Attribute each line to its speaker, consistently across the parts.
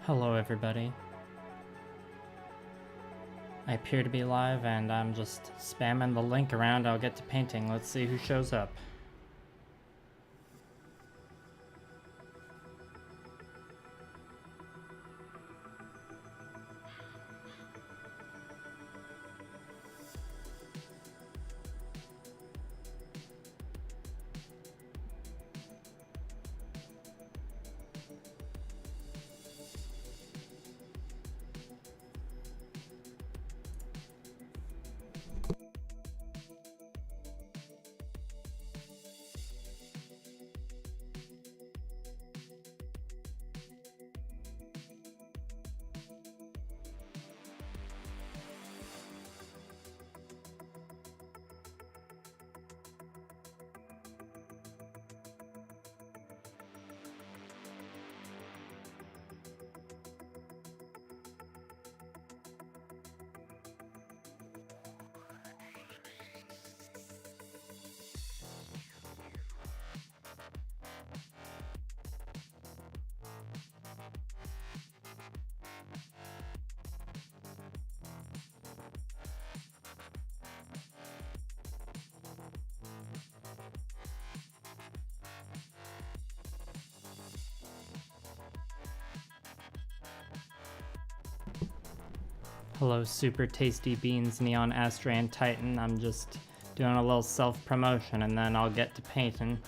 Speaker 1: Hello everybody. I appear to be live and I'm just spamming the link around. I'll get to painting. Let's see who shows up. Hello Super Tasty Beans, Neon Astray, and Titan. I'm just doing a little self-promotion and then I'll get to painting.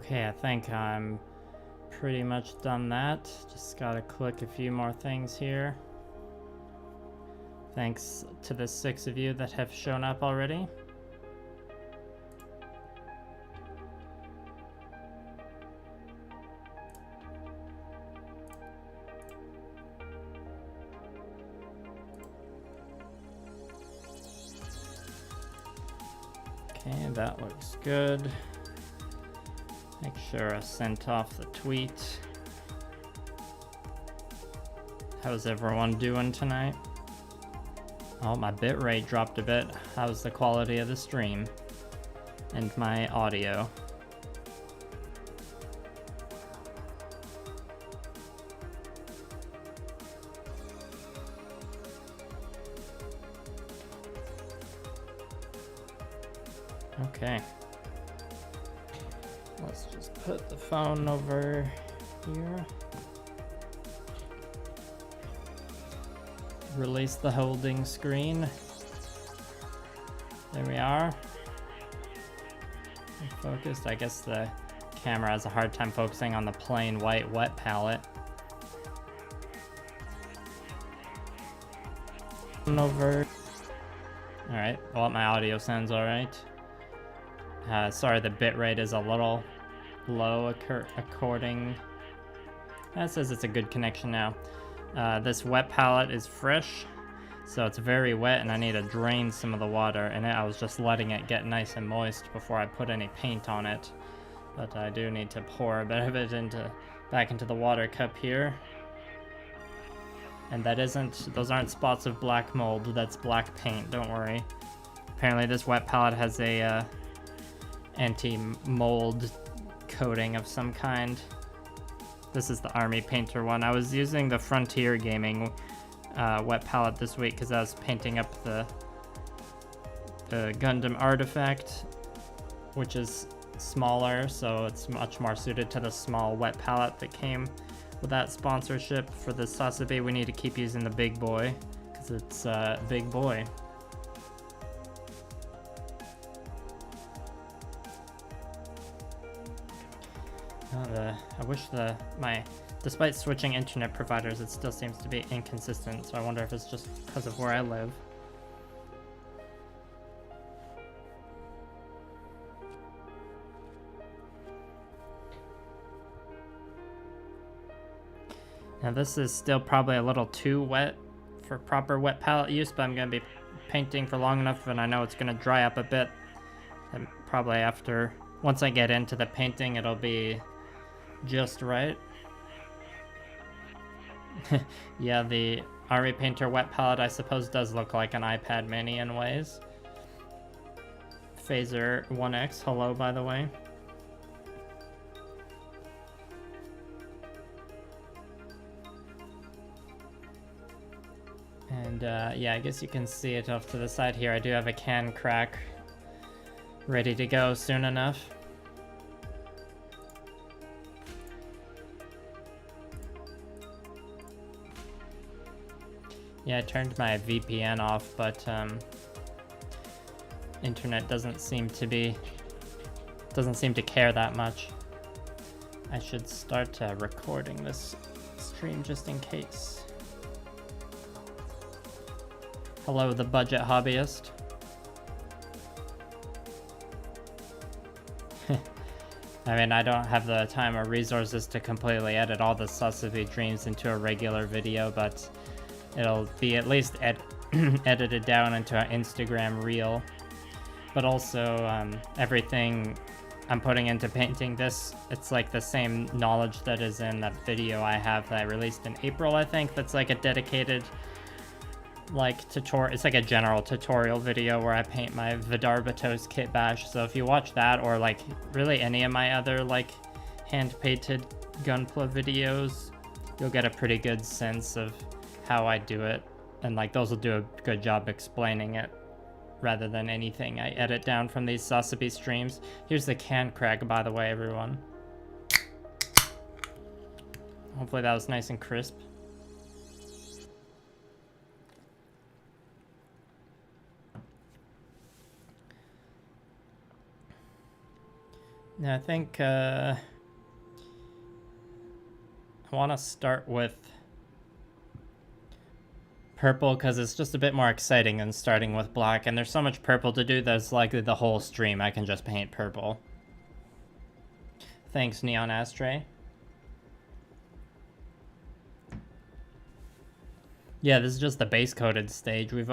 Speaker 1: Okay, I think I'm pretty much done that. Just gotta click a few more things here. Thanks to the 6 of you that have shown up already. Okay, that looks good. Make sure I sent off the tweet. How's everyone doing tonight? Oh, my bitrate dropped a bit. How's the quality of the stream and my audio? Okay. Let's just put the phone over here. Release the holding screen. There we are. Focused. I guess the camera has a hard time focusing on the plain white wet palette. Over. Alright, well, my audio sounds alright. Sorry, the bitrate is a little low according. That says it's a good connection now. This wet palette is fresh, So it's very wet and I need to drain some of the water in it. I was just letting it get nice and moist before I put any paint on it. But I do need to pour a bit of it back into the water cup here. And those aren't spots of black mold, that's black paint, don't worry. Apparently this wet palette has a anti-mold coating of some kind. This is the Army Painter one. I was using the Frontier Gaming wet palette this week because I was painting up the Gundam artifact, which is smaller, so it's much more suited to the small wet palette that came with that sponsorship. For the Sazabi, we need to keep using the big boy because it's big boy. I wish despite switching internet providers, it still seems to be inconsistent, so I wonder if it's just because of where I live. Now this is still probably a little too wet for proper wet palette use, but I'm going to be painting for long enough and I know it's going to dry up a bit. And probably once I get into the painting, it'll be just right. Yeah, the Army Painter wet palette I suppose does look like an iPad mini in ways. Phaser 1X, hello by the way. And yeah, I guess you can see it off to the side here. I do have a can crack ready to go soon enough. Yeah, I turned my VPN off, but internet doesn't seem to care that much. I should start recording this stream just in case. Hello, the budget hobbyist. I mean, I don't have the time or resources to completely edit all the Sazabi dreams into a regular video, but it'll be at least edited down into an Instagram reel. But also, everything I'm putting into painting this, it's like the same knowledge that is in that video I have that I released in April, I think. That's like a dedicated, like, tutorial. It's like a general tutorial video where I paint my Vidarbato's Kitbash. So if you watch that, or like really any of my other like hand-painted Gunpla videos, you'll get a pretty good sense of how I do it, and like those will do a good job explaining it rather than anything I edit down from these Sazabi streams. Here's the can crack, by the way, everyone. Hopefully that was nice and crisp. Now I think I want to start with purple because it's just a bit more exciting than starting with black, and there's so much purple to do that's likely the whole stream I can just paint purple. Thanks, Neon Ashtray. Yeah, this is just the base coated stage. We've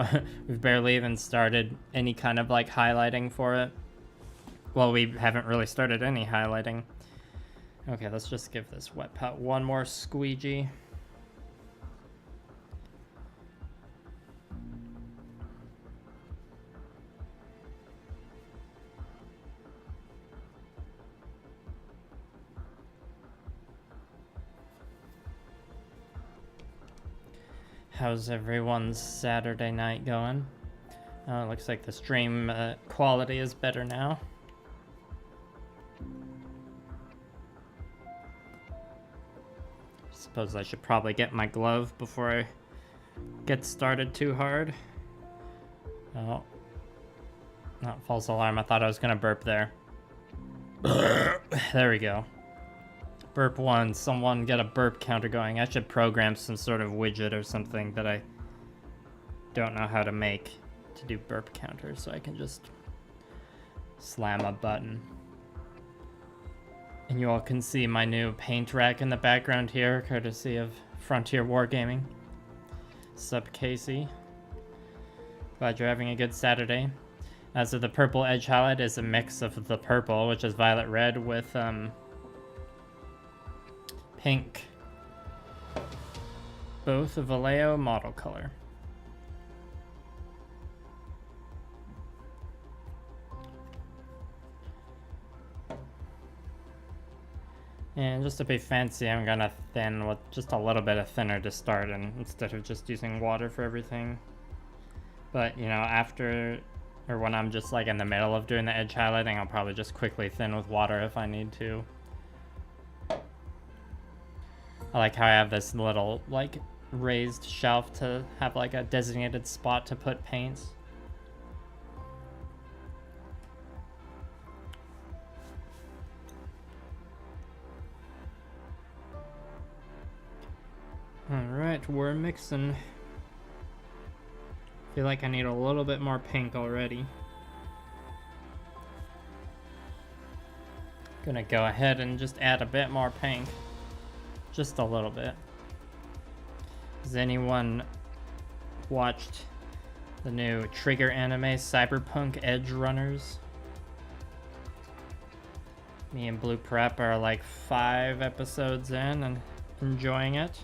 Speaker 1: barely even started any kind of like highlighting for it. Well, we haven't really started any highlighting. Okay, let's just give this wet palette one more squeegee. How's everyone's Saturday night going? It looks like the stream quality is better now. Suppose I should probably get my glove before I get started too hard. Oh. Not false alarm. I thought I was gonna burp there. There we go. Burp 1. Someone get a burp counter going. I should program some sort of widget or something that I don't know how to make to do burp counters, so I can just slam a button. And you all can see my new paint rack in the background here, courtesy of Frontier Wargaming. Sup, Casey? Glad you're having a good Saturday. So the purple edge highlight is a mix of the purple, which is violet red, with pink. Both a Vallejo model color. And just to be fancy, I'm gonna thin with just a little bit of thinner to start, and instead of just using water for everything. But you know, after, or when I'm just like in the middle of doing the edge highlighting, I'll probably just quickly thin with water if I need to. I like how I have this little like raised shelf to have like a designated spot to put paints. Alright, we're mixing. Feel like I need a little bit more pink already. Gonna go ahead and just add a bit more pink. Just a little bit. Has anyone watched the new Trigger anime, Cyberpunk Edge Runners? Me and Blue Prep are like 5 episodes in and enjoying it.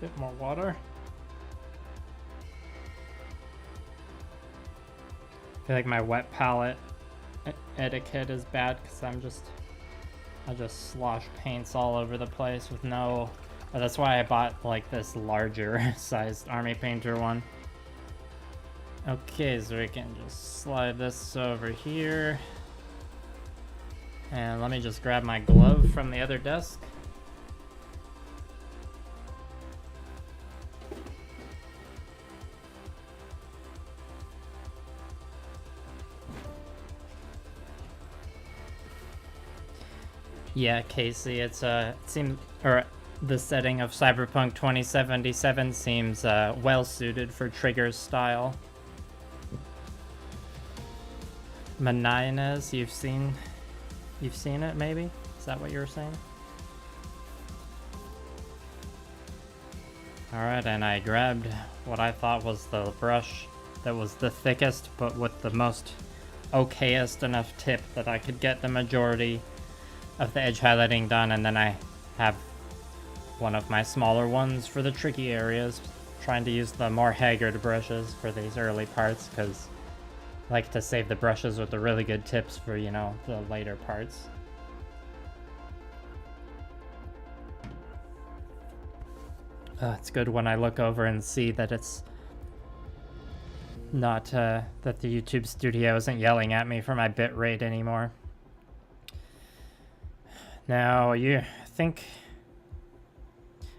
Speaker 1: Bit more water. I feel like my wet palette etiquette is bad because I just slosh paints all over the place with no. That's why I bought like this larger sized army painter one. Okay, so we can just slide this over here. And let me just grab my glove from the other desk. Yeah, Casey, it seems, or the setting of Cyberpunk 2077 seems well suited for Trigger's style. Manines, you've seen it maybe? Is that what you were saying? Alright, and I grabbed what I thought was the brush that was the thickest, but with the most okayest enough tip that I could get the majority of the edge highlighting done, and then I have one of my smaller ones for the tricky areas, trying to use the more haggard brushes for these early parts, because I like to save the brushes with the really good tips for, you know, the later parts. It's good when I look over and see that it's not, that the YouTube studio isn't yelling at me for my bitrate anymore. Now, you think,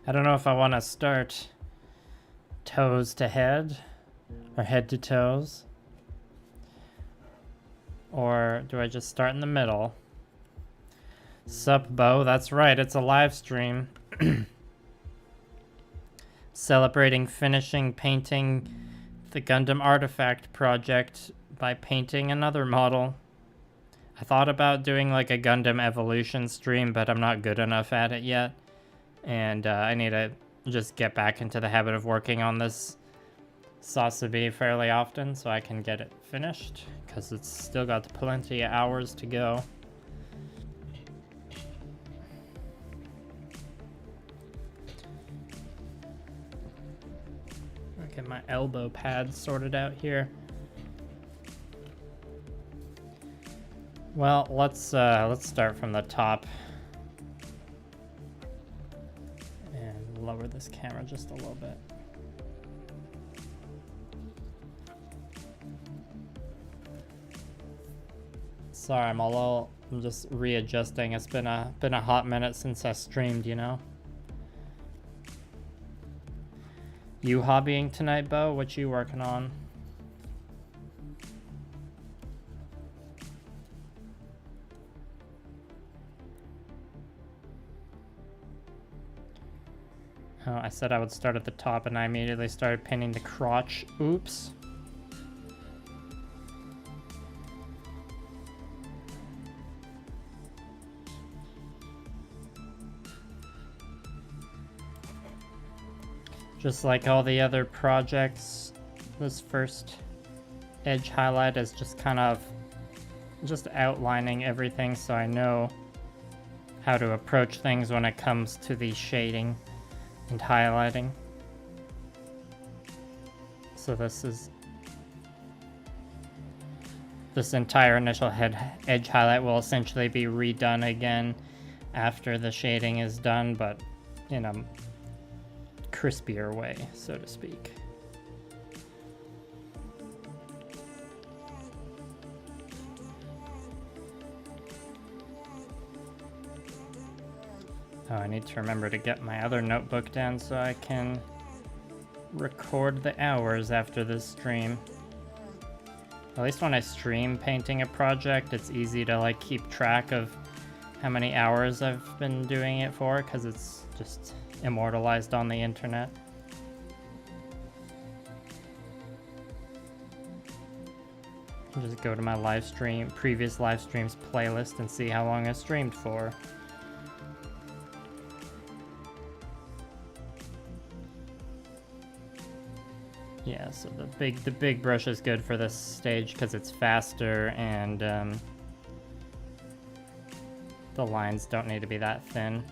Speaker 1: I don't know if I want to start toes to head, or head to toes, or do I just start in the middle? Sup, Bo, that's right, it's a live stream. Celebrating finishing painting the Gundam Artifact project by painting another model. I thought about doing like a Gundam Evolution stream, but I'm not good enough at it yet. And I need to just get back into the habit of working on this Sazabi fairly often so I can get it finished, because it's still got plenty of hours to go. I'll get my elbow pads sorted out here. Well, let's start from the top and lower this camera just a little bit. Sorry, I'm just readjusting. It's been a hot minute since I streamed, you know. You hobbying tonight, Bo? What you working on? Oh, I said I would start at the top and I immediately started painting the crotch. Oops. Just like all the other projects, this first edge highlight is just kind of just outlining everything so I know how to approach things when it comes to the shading and highlighting. So this entire initial edge highlight will essentially be redone again after the shading is done, but in a crispier way, so to speak. Oh, I need to remember to get my other notebook down so I can record the hours after this stream. At least when I stream painting a project, it's easy to like keep track of how many hours I've been doing it for, because it's just immortalized on the internet. I'll just go to my previous live streams playlist and see how long I streamed for. Yeah, so the big brush is good for this stage because it's faster and the lines don't need to be that thin.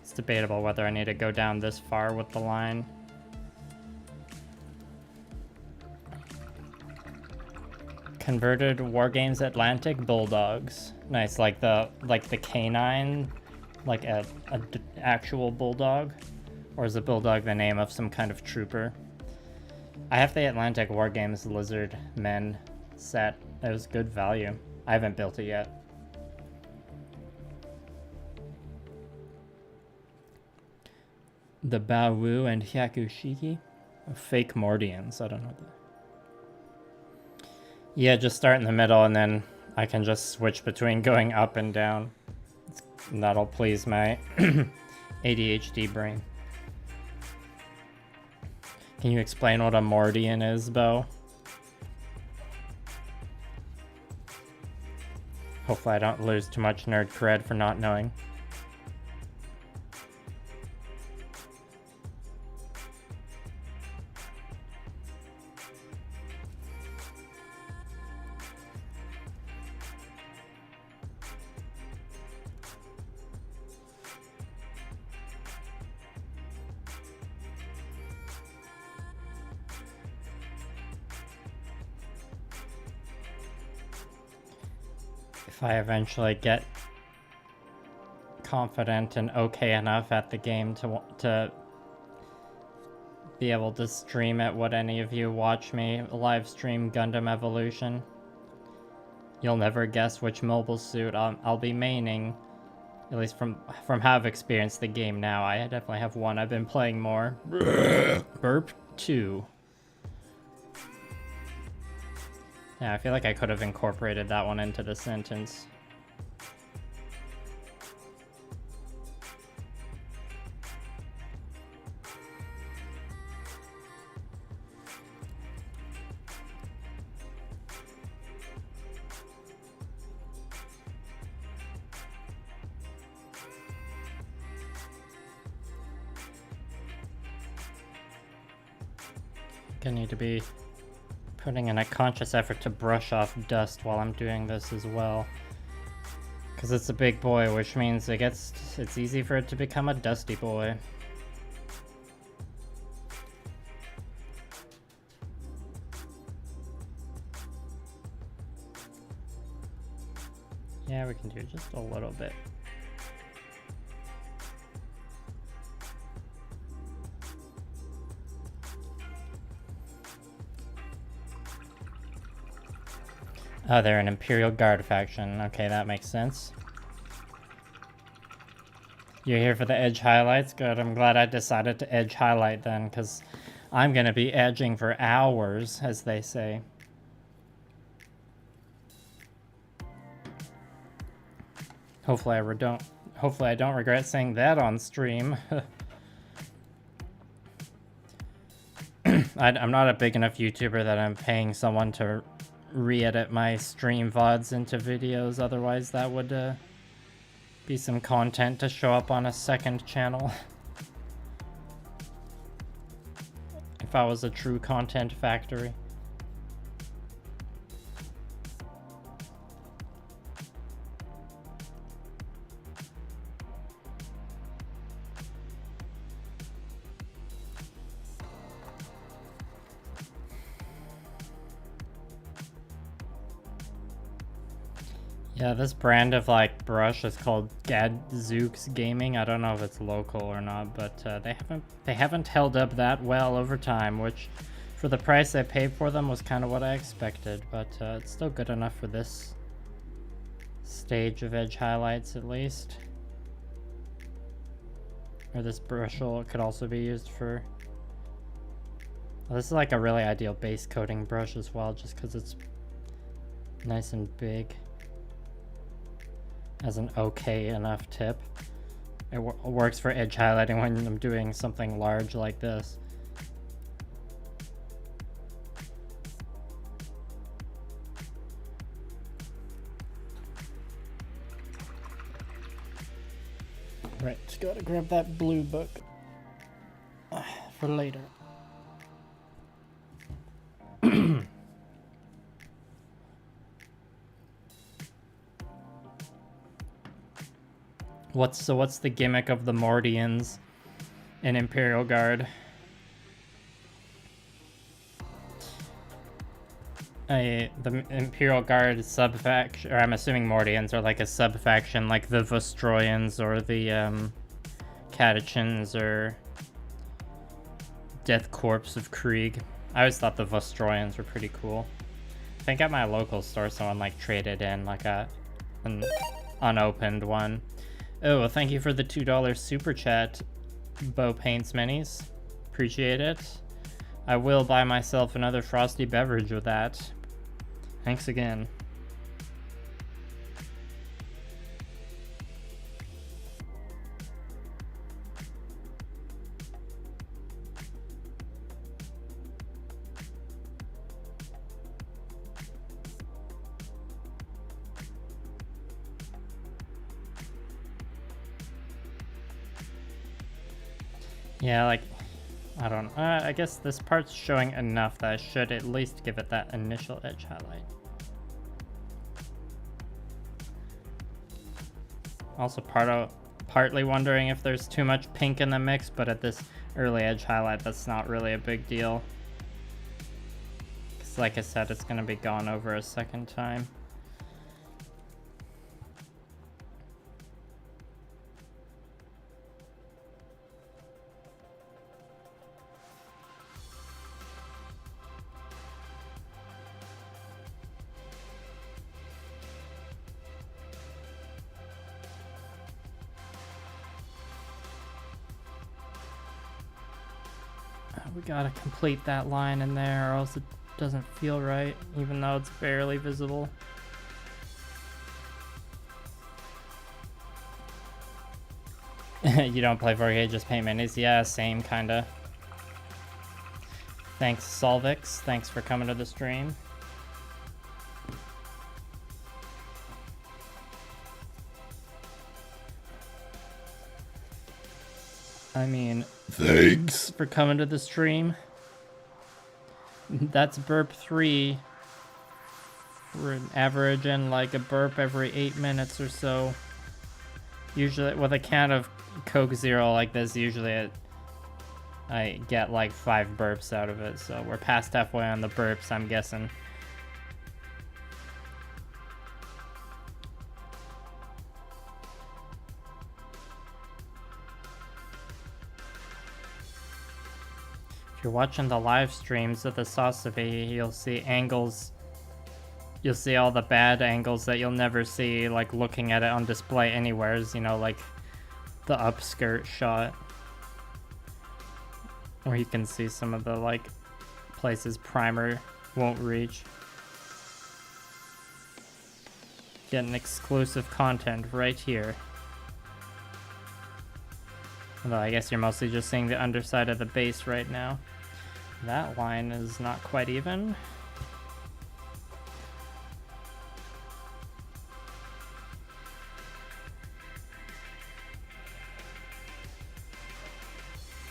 Speaker 1: It's debatable whether I need to go down this far with the line. Converted Wargames Atlantic Bulldogs. Nice, like the canine, like a actual bulldog, or is a bulldog the name of some kind of trooper? I have the Atlantic Wargames Lizard Men set. It was good value. I haven't built it yet. The Bawu and Hyakushiki? Fake Mordians, I don't know that. Yeah, just start in the middle and then I can just switch between going up and down. That'll please my ADHD brain. Can you explain what a Mordian is, Bo? Hopefully I don't lose too much nerd cred for not knowing. If I eventually get confident and okay enough at the game to be able to stream it, would any of you watch me live stream Gundam Evolution? You'll never guess which mobile suit I'll be maining, at least from how I've experienced the game now. I definitely have one I've been playing more. Burp 2. Yeah, I feel like I could have incorporated that one into the sentence. I need to be putting in a conscious effort to brush off dust while I'm doing this as well. Because it's a big boy, which means it's easy for it to become a dusty boy. Yeah, we can do just a little bit. Oh, they're an Imperial Guard faction. Okay, that makes sense. You're here for the edge highlights? Good, I'm glad I decided to edge highlight then, because I'm going to be edging for hours, as they say. Hopefully I don't regret saying that on stream. I'm not a big enough YouTuber that I'm paying someone to re-edit my stream VODs into videos, otherwise that would be some content to show up on a second channel. If I was a true content factory. Yeah, this brand of like brush is called Gadzooks Gaming. I don't know if it's local or not, but they haven't held up that well over time, which for the price I paid for them was kind of what I expected, but it's still good enough for this stage of edge highlights at least. Or this brush could also be used for... Well, this is like a really ideal base coating brush as well, just because it's nice and big. Has an okay enough tip. It works for edge highlighting when I'm doing something large like this. Right, just gotta grab that blue book for later. What's the gimmick of the Mordians in Imperial Guard? The Imperial Guard subfaction, or I'm assuming Mordians are like a subfaction, like the Vostroyans or the Catechins or Death Corps of Krieg. I always thought the Vostroyans were pretty cool. I think at my local store someone like traded in like an unopened one. Oh, well, thank you for the $2 super chat, Bo Paints Minis. Appreciate it. I will buy myself another frosty beverage with that. Thanks again. Yeah, like, I don't know. I guess this part's showing enough that I should at least give it that initial edge highlight. Also partly wondering if there's too much pink in the mix, but at this early edge highlight, that's not really a big deal. Because like I said, it's going to be gone over a second time. We gotta complete that line in there or else it doesn't feel right, even though it's barely visible. You don't play 4K, just paint minis? Yeah, same kinda. Thanks Solvix, thanks for coming to the stream. I mean, thanks for coming to the stream. That's burp 3. We're averaging like a burp every 8 minutes or so. Usually, with a can of Coke Zero like this, usually I get like 5 burps out of it. So we're past halfway on the burps, I'm guessing. If you're watching the live streams of the Sazabi, you'll see angles. You'll see all the bad angles that you'll never see, like looking at it on display anywheres, you know, like the upskirt shot. Or you can see some of the like places primer won't reach. getting exclusive content right here. Although I guess you're mostly just seeing the underside of the base right now. That line is not quite even.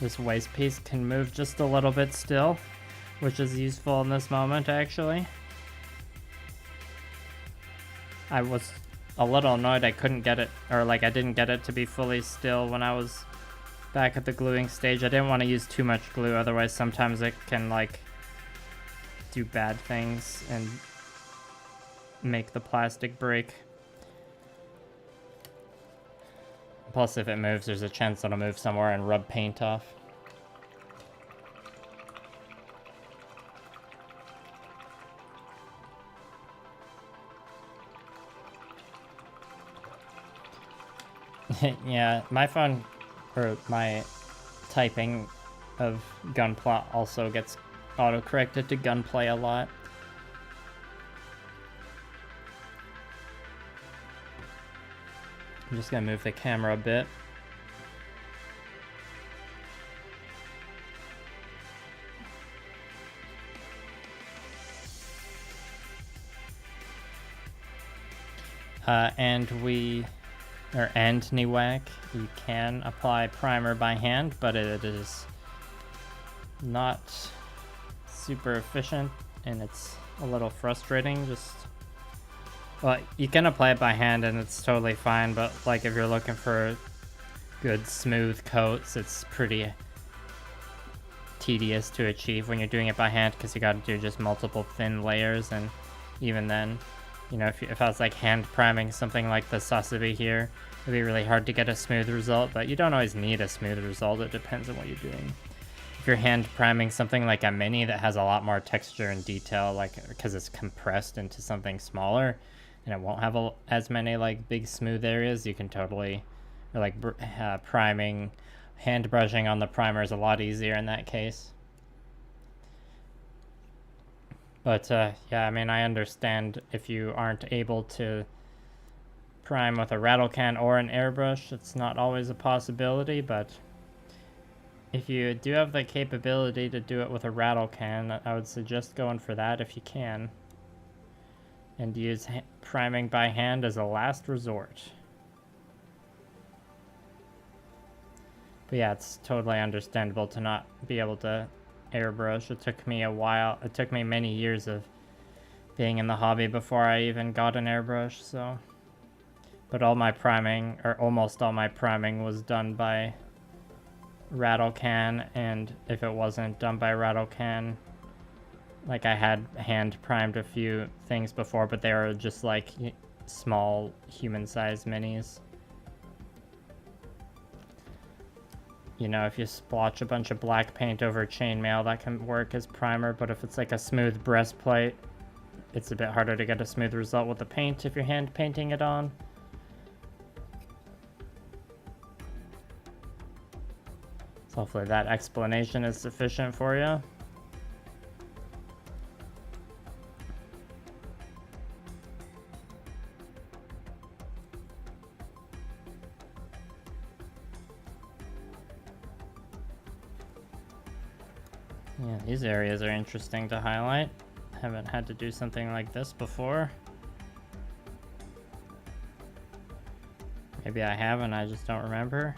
Speaker 1: This waist piece can move just a little bit still, which is useful in this moment, actually. I was a little annoyed I couldn't get it, or like I didn't get it to be fully still when I was back at the gluing stage. I didn't want to use too much glue, otherwise sometimes it can like do bad things and make the plastic break. Plus, if it moves, there's a chance it'll move somewhere and rub paint off. Yeah, my phone, or my typing of Gunpla also gets auto-corrected to Gunplay a lot. I'm just gonna move the camera a bit. And Niwak, you can apply primer by hand, but it is not super efficient and it's a little frustrating. Well, you can apply it by hand and it's totally fine, but like if you're looking for good smooth coats, it's pretty tedious to achieve when you're doing it by hand because you got to do just multiple thin layers, and even then, you know, if I was like hand priming something like the Sazabi here, it'd be really hard to get a smooth result, but you don't always need a smooth result. It depends on what you're doing. If you're hand priming something like a mini that has a lot more texture and detail, like because it's compressed into something smaller and it won't have as many like big smooth areas, you can totally, or like priming, hand brushing on the primer is a lot easier in that case. But yeah, I mean, I understand if you aren't able to prime with a rattle can or an airbrush, it's not always a possibility, but if you do have the capability to do it with a rattle can, I would suggest going for that if you can, and use priming by hand as a last resort. But yeah, it's totally understandable to not be able to airbrush. It took me a while. It took me many years of being in the hobby before I even got an airbrush, so. But all my priming, or almost all my priming, was done by rattle can, and if it wasn't done by rattle can, like I had hand primed a few things before, but they were just like small human-sized minis. You know, if you splotch a bunch of black paint over chainmail, that can work as primer, but if it's like a smooth breastplate, it's a bit harder to get a smooth result with the paint if you're hand painting it on. So hopefully that explanation is sufficient for you. Yeah, these areas are interesting to highlight. Haven't had to do something like this before. Maybe I have and I just don't remember.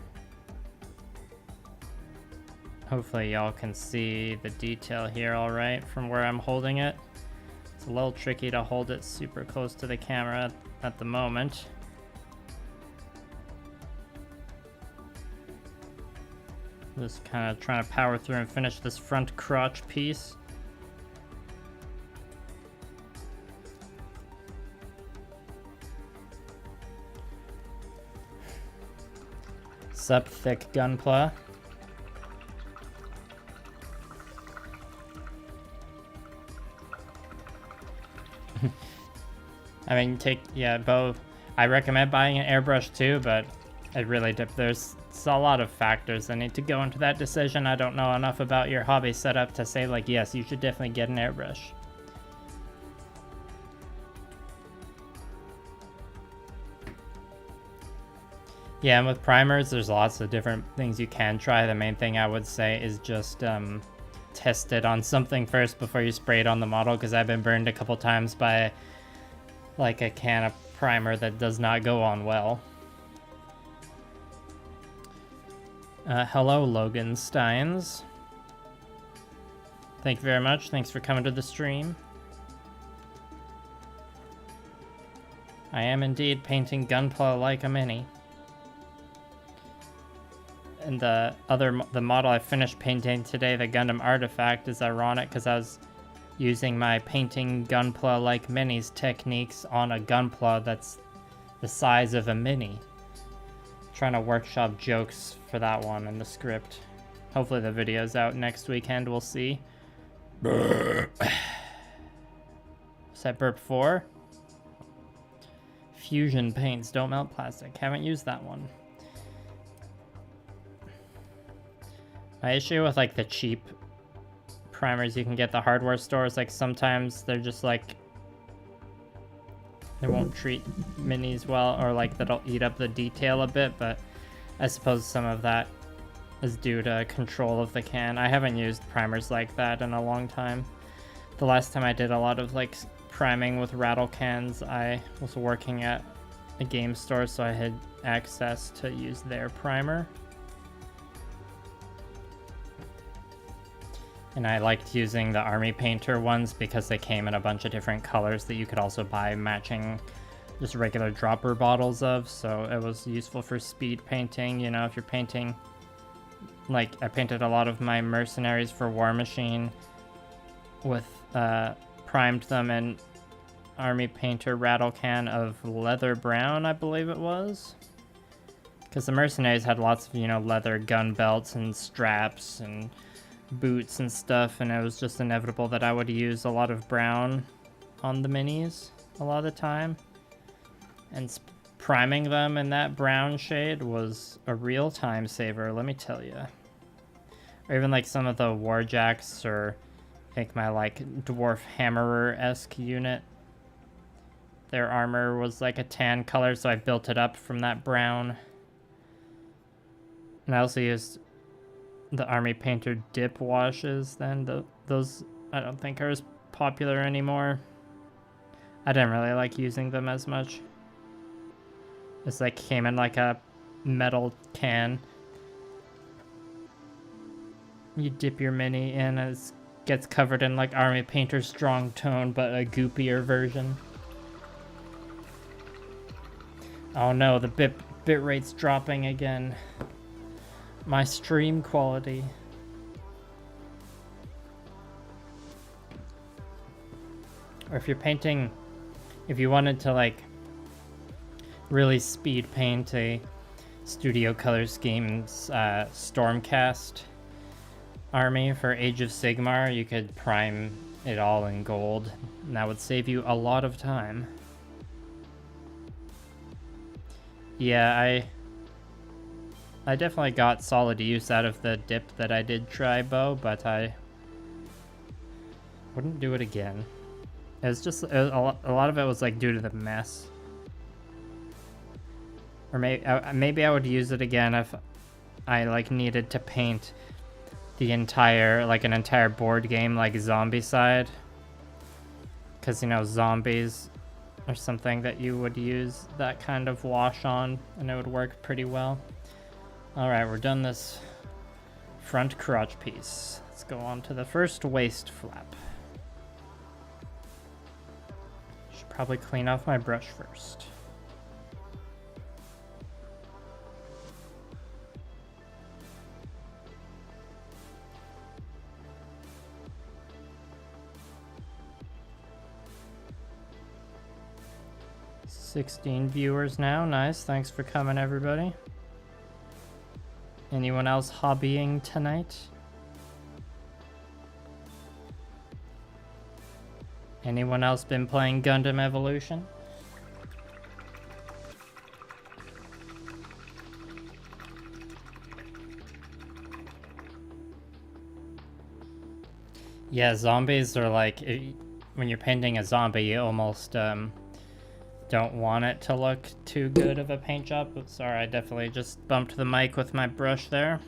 Speaker 1: Hopefully y'all can see the detail here all right from where I'm holding it. It's a little tricky to hold it super close to the camera at the moment. Just kind of trying to power through and finish this front crotch piece. Sup, thick Gunpla. I mean, both. I recommend buying an airbrush too, but it really there's a lot of factors that need to go into that decision. I don't know enough about your hobby setup to say like, yes, you should definitely get an airbrush. Yeah, and with primers, there's lots of different things you can try. The main thing I would say is just test it on something first before you spray it on the model, because I've been burned a couple times by like a can of primer that does not go on well. Hello, Logan Steins. Thank you very much. Thanks for coming to the stream. I am indeed painting Gunpla like a mini. And the model I finished painting today, the Gundam Artifact, is ironic because I was using my painting Gunpla like minis techniques on a Gunpla that's the size of a mini. Trying to workshop jokes for that one in the script. Hopefully the video's out next weekend, we'll see. Was that burp 4? Fusion paints don't melt plastic. Haven't used that one. My issue with like the cheap primers you can get at the hardware stores, like sometimes they're just like, they won't treat minis well, or like that'll eat up the detail a bit, but I suppose some of that is due to control of the can. I haven't used primers like that in a long time. The last time I did a lot of like priming with rattle cans, I was working at a game store, so I had access to use their primer. And I liked using the Army Painter ones because they came in a bunch of different colors that you could also buy matching just regular dropper bottles of, so it was useful for speed painting. You know, if you're painting, like I painted a lot of my mercenaries for War Machine with, primed them in Army Painter rattle can of leather brown, I believe it was. Because the mercenaries had lots of, you know, leather gun belts and straps and boots and stuff, and it was just inevitable that I would use a lot of brown on the minis a lot of the time. And priming them in that brown shade was a real time saver, let me tell you. Or even like some of the Warjacks, or I think my like Dwarf Hammerer-esque unit. Their armor was like a tan color, so I built it up from that brown. And I also used the Army Painter dip washes then. Those I don't think are as popular anymore. I didn't really like using them as much. It's like came in like a metal can. You dip your mini in, and it gets covered in like Army Painter Strong Tone, but a goopier version. Oh no, the bit rate's dropping again. My stream quality. Or if you're painting, if you wanted to like really speed paint a Studio Colors Games Stormcast army for Age of Sigmar, you could prime it all in gold, and that would save you a lot of time. Yeah, I definitely got solid use out of the dip that I did try, Bo, but I wouldn't do it again. It was just, a lot of it was like due to the mess. Or maybe I would use it again if I like needed to paint the entire, like an entire board game, like Zombicide. Because, you know, zombies or something that you would use that kind of wash on, and it would work pretty well. Alright, we're done this front crotch piece. Let's go on to the first waist flap. Should probably clean off my brush first. $16 viewers now. Nice. Thanks for coming, everybody. Anyone else hobbying tonight? Anyone else been playing Gundam Evolution? Yeah, zombies are like, when you're painting a zombie, you almost don't want it to look too good of a paint job. Sorry, I definitely just bumped the mic with my brush there.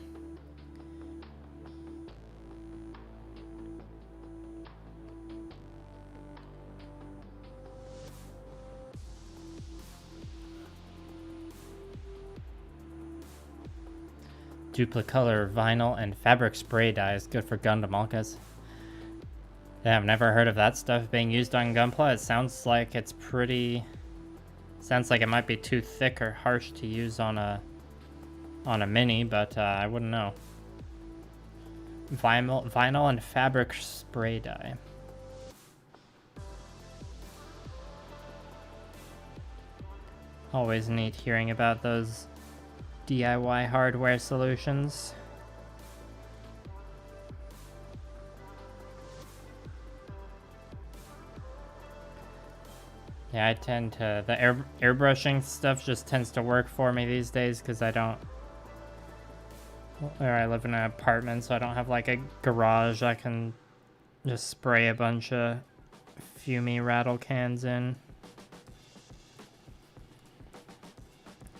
Speaker 1: Duplicolor vinyl and fabric spray dyes, good for Gundam alkas. Yeah, I've never heard of that stuff being used on Gunpla. It sounds like it's pretty... Sounds like it might be too thick or harsh to use on a mini, but I wouldn't know. Vinyl and fabric spray dye. Always neat hearing about those DIY hardware solutions. Yeah, I tend to... The airbrushing stuff just tends to work for me these days because I don't... Or I live in an apartment, so I don't have like a garage I can just spray a bunch of fumey rattle cans in.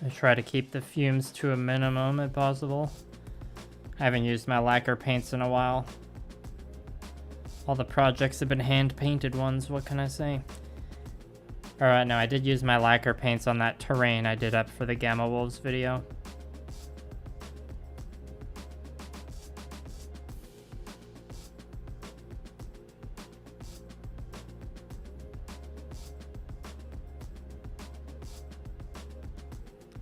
Speaker 1: I try to keep the fumes to a minimum if possible. I haven't used my lacquer paints in a while. All the projects have been hand-painted ones, what can I say? Alright, no, I did use my lacquer paints on that terrain I did up for the Gamma Wolves video.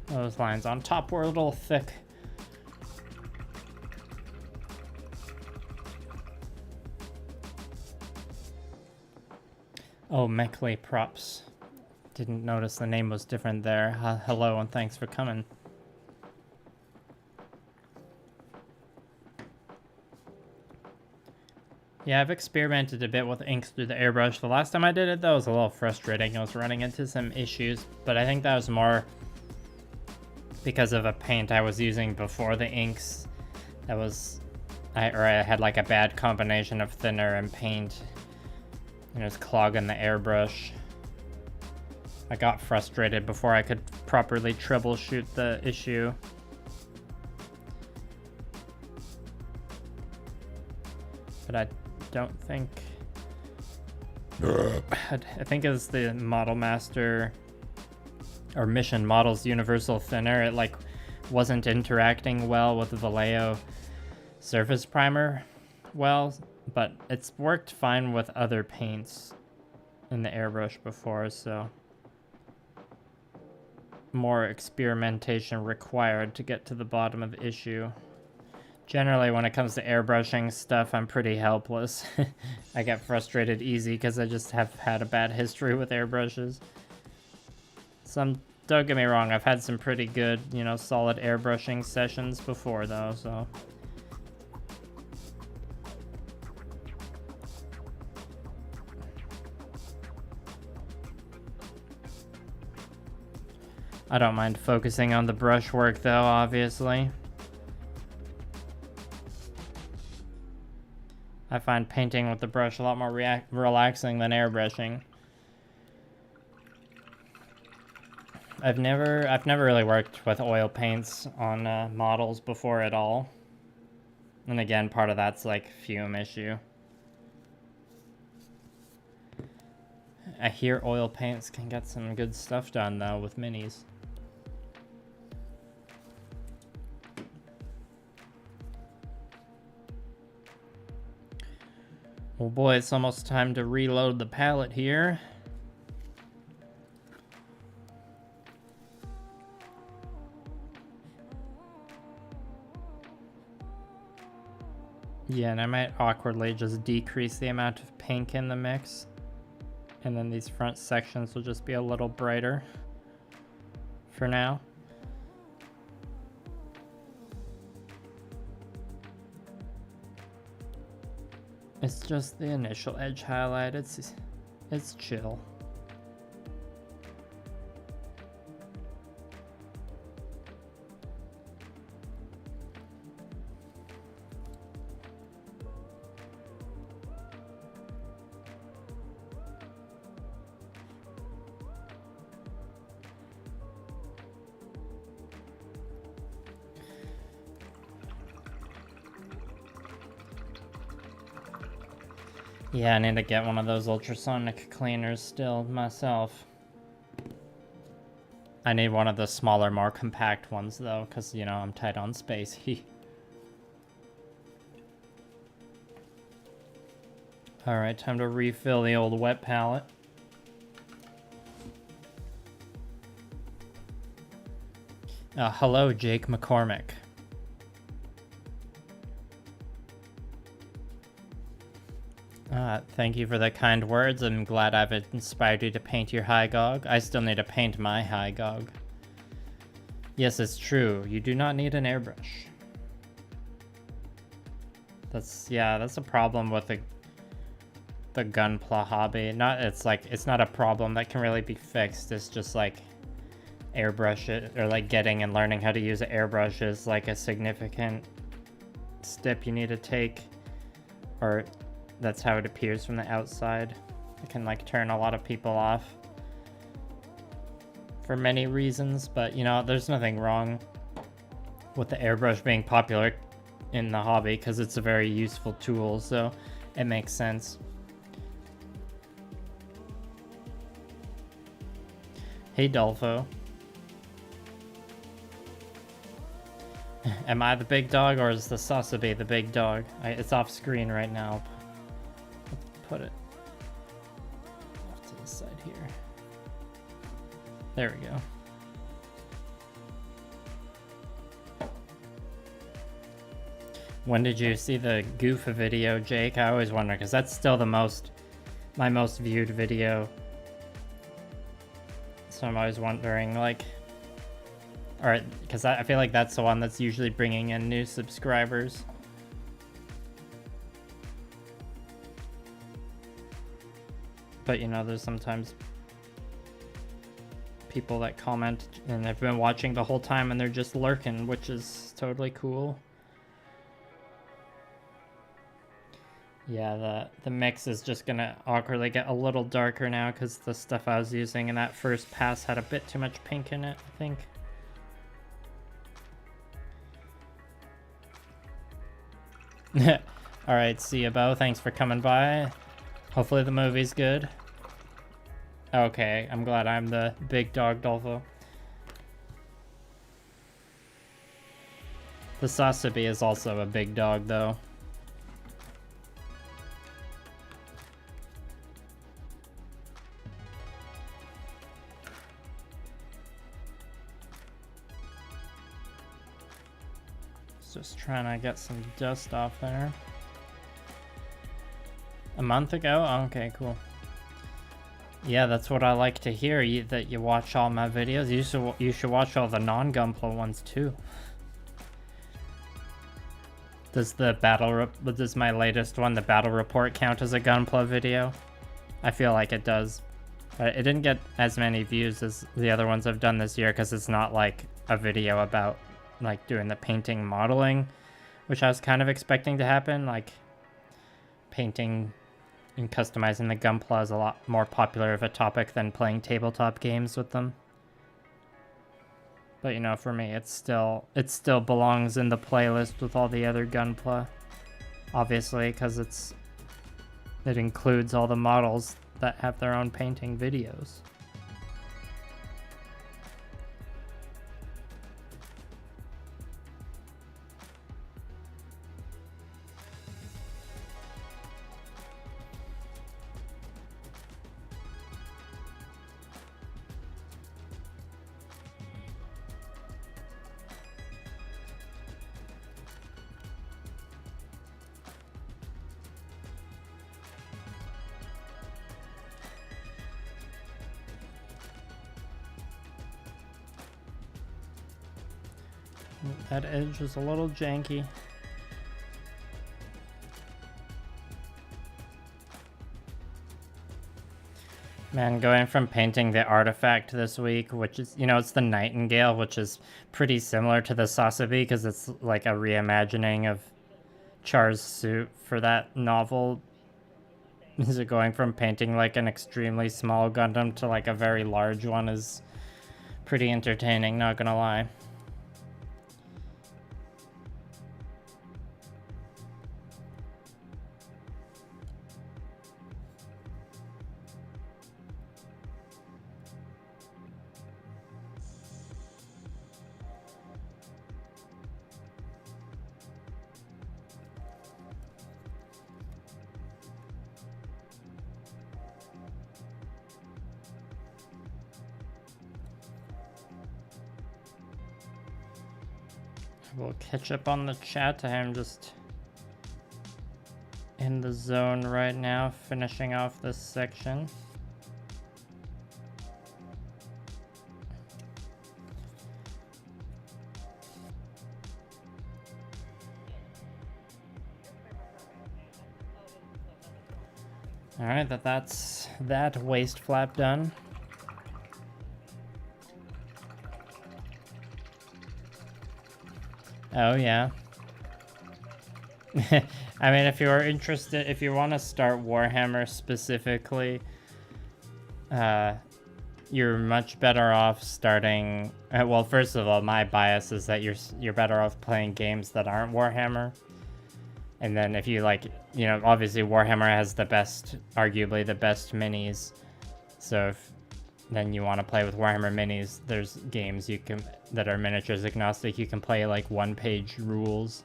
Speaker 1: Those lines on top were a little thick. Oh, Meckley Props. Didn't notice the name was different there. Hello and thanks for coming. Yeah, I've experimented a bit with inks through the airbrush. The last time I did it, though, was a little frustrating. I was running into some issues, but I think that was more because of a paint I was using before the inks. That was... I had like a bad combination of thinner and paint. And it was clogging the airbrush. I got frustrated before I could properly troubleshoot the issue. But I don't think... I think it was the Model Master or Mission Models Universal Thinner. It like wasn't interacting well with the Vallejo Surface Primer well, but it's worked fine with other paints in the airbrush before, so more experimentation required to get to the bottom of the issue. Generally, when it comes to airbrushing stuff, I'm pretty helpless. I get frustrated easy because I just have had a bad history with airbrushes. Don't get me wrong, I've had some pretty good, solid airbrushing sessions before though, so. I don't mind focusing on the brushwork though, obviously. I find painting with the brush a lot more relaxing than airbrushing. I've never really worked with oil paints on models before at all. And again, part of that's like fume issue. I hear oil paints can get some good stuff done though with minis. Well boy, it's almost time to reload the palette here. Yeah, and I might awkwardly just decrease the amount of pink in the mix. And then these front sections will just be a little brighter for now. It's just the initial edge highlight, it's chill. Yeah, I need to get one of those ultrasonic cleaners still myself. I need one of the smaller, more compact ones though, because, you know, I'm tight on space. Alright, time to refill the old wet palette. Hello, Jake McCormick. Thank you for the kind words. I'm glad I've inspired you to paint your Hygog. I still need to paint my Hygog. Yes, it's true. You do not need an airbrush. That's a problem with the Gunpla hobby. It's not a problem that can really be fixed. It's just like airbrush it, or like getting and learning how to use an airbrush is like a significant step you need to take, or that's how it appears from the outside. It can like turn a lot of people off for many reasons, but you know, there's nothing wrong with the airbrush being popular in the hobby because it's a very useful tool, so it makes sense. Hey Dolfo. Am I the big dog or is the Sazabi the big dog? It's off screen right now. Let's put it off to the side here. There we go. When did you see the goof video, Jake? I always wonder, because that's still my most viewed video. So I'm always wondering, like, or because I feel like that's the one that's usually bringing in new subscribers. But you know, there's sometimes people that comment and they've been watching the whole time and they're just lurking, which is totally cool. Yeah, the mix is just gonna awkwardly get a little darker now because the stuff I was using in that first pass had a bit too much pink in it, I think. Alright, see ya, Bo. Thanks for coming by. Hopefully the movie's good. Okay, I'm glad I'm the big dog, Dolfo. The Sazabi is also a big dog, though. Just trying to get some dust off there. A month ago? Oh, okay, cool. Yeah, that's what I like to hear, that you watch all my videos. You should watch all the non-Gunpla ones too. Does my latest one, the battle report, count as a Gunpla video? I feel like it does. But it didn't get as many views as the other ones I've done this year because it's not like a video about like doing the painting modeling, which I was kind of expecting to happen. Like painting and customizing the Gunpla is a lot more popular of a topic than playing tabletop games with them. But you know, for me, it still belongs in the playlist with all the other Gunpla, obviously, because it includes all the models that have their own painting videos. That edge was a little janky. Man, going from painting the artifact this week, which is, you know, it's the Nightingale, which is pretty similar to the Sazabi because it's like a reimagining of Char's suit for that novel. Is it going from painting like an extremely small Gundam to like a very large one is pretty entertaining, not gonna lie. We'll catch up on the chat. I am just in the zone right now, finishing off this section. All right, that's that waist flap done. Oh yeah. I mean, if you're interested, if you want to start Warhammer specifically, you're much better off starting. Well, first of all, my bias is that you're better off playing games that aren't Warhammer. And then if you like, you know, obviously Warhammer has the best, arguably the best minis. So if then you want to play with Warhammer minis, there's games you can that are miniatures agnostic. You can play like one-page rules.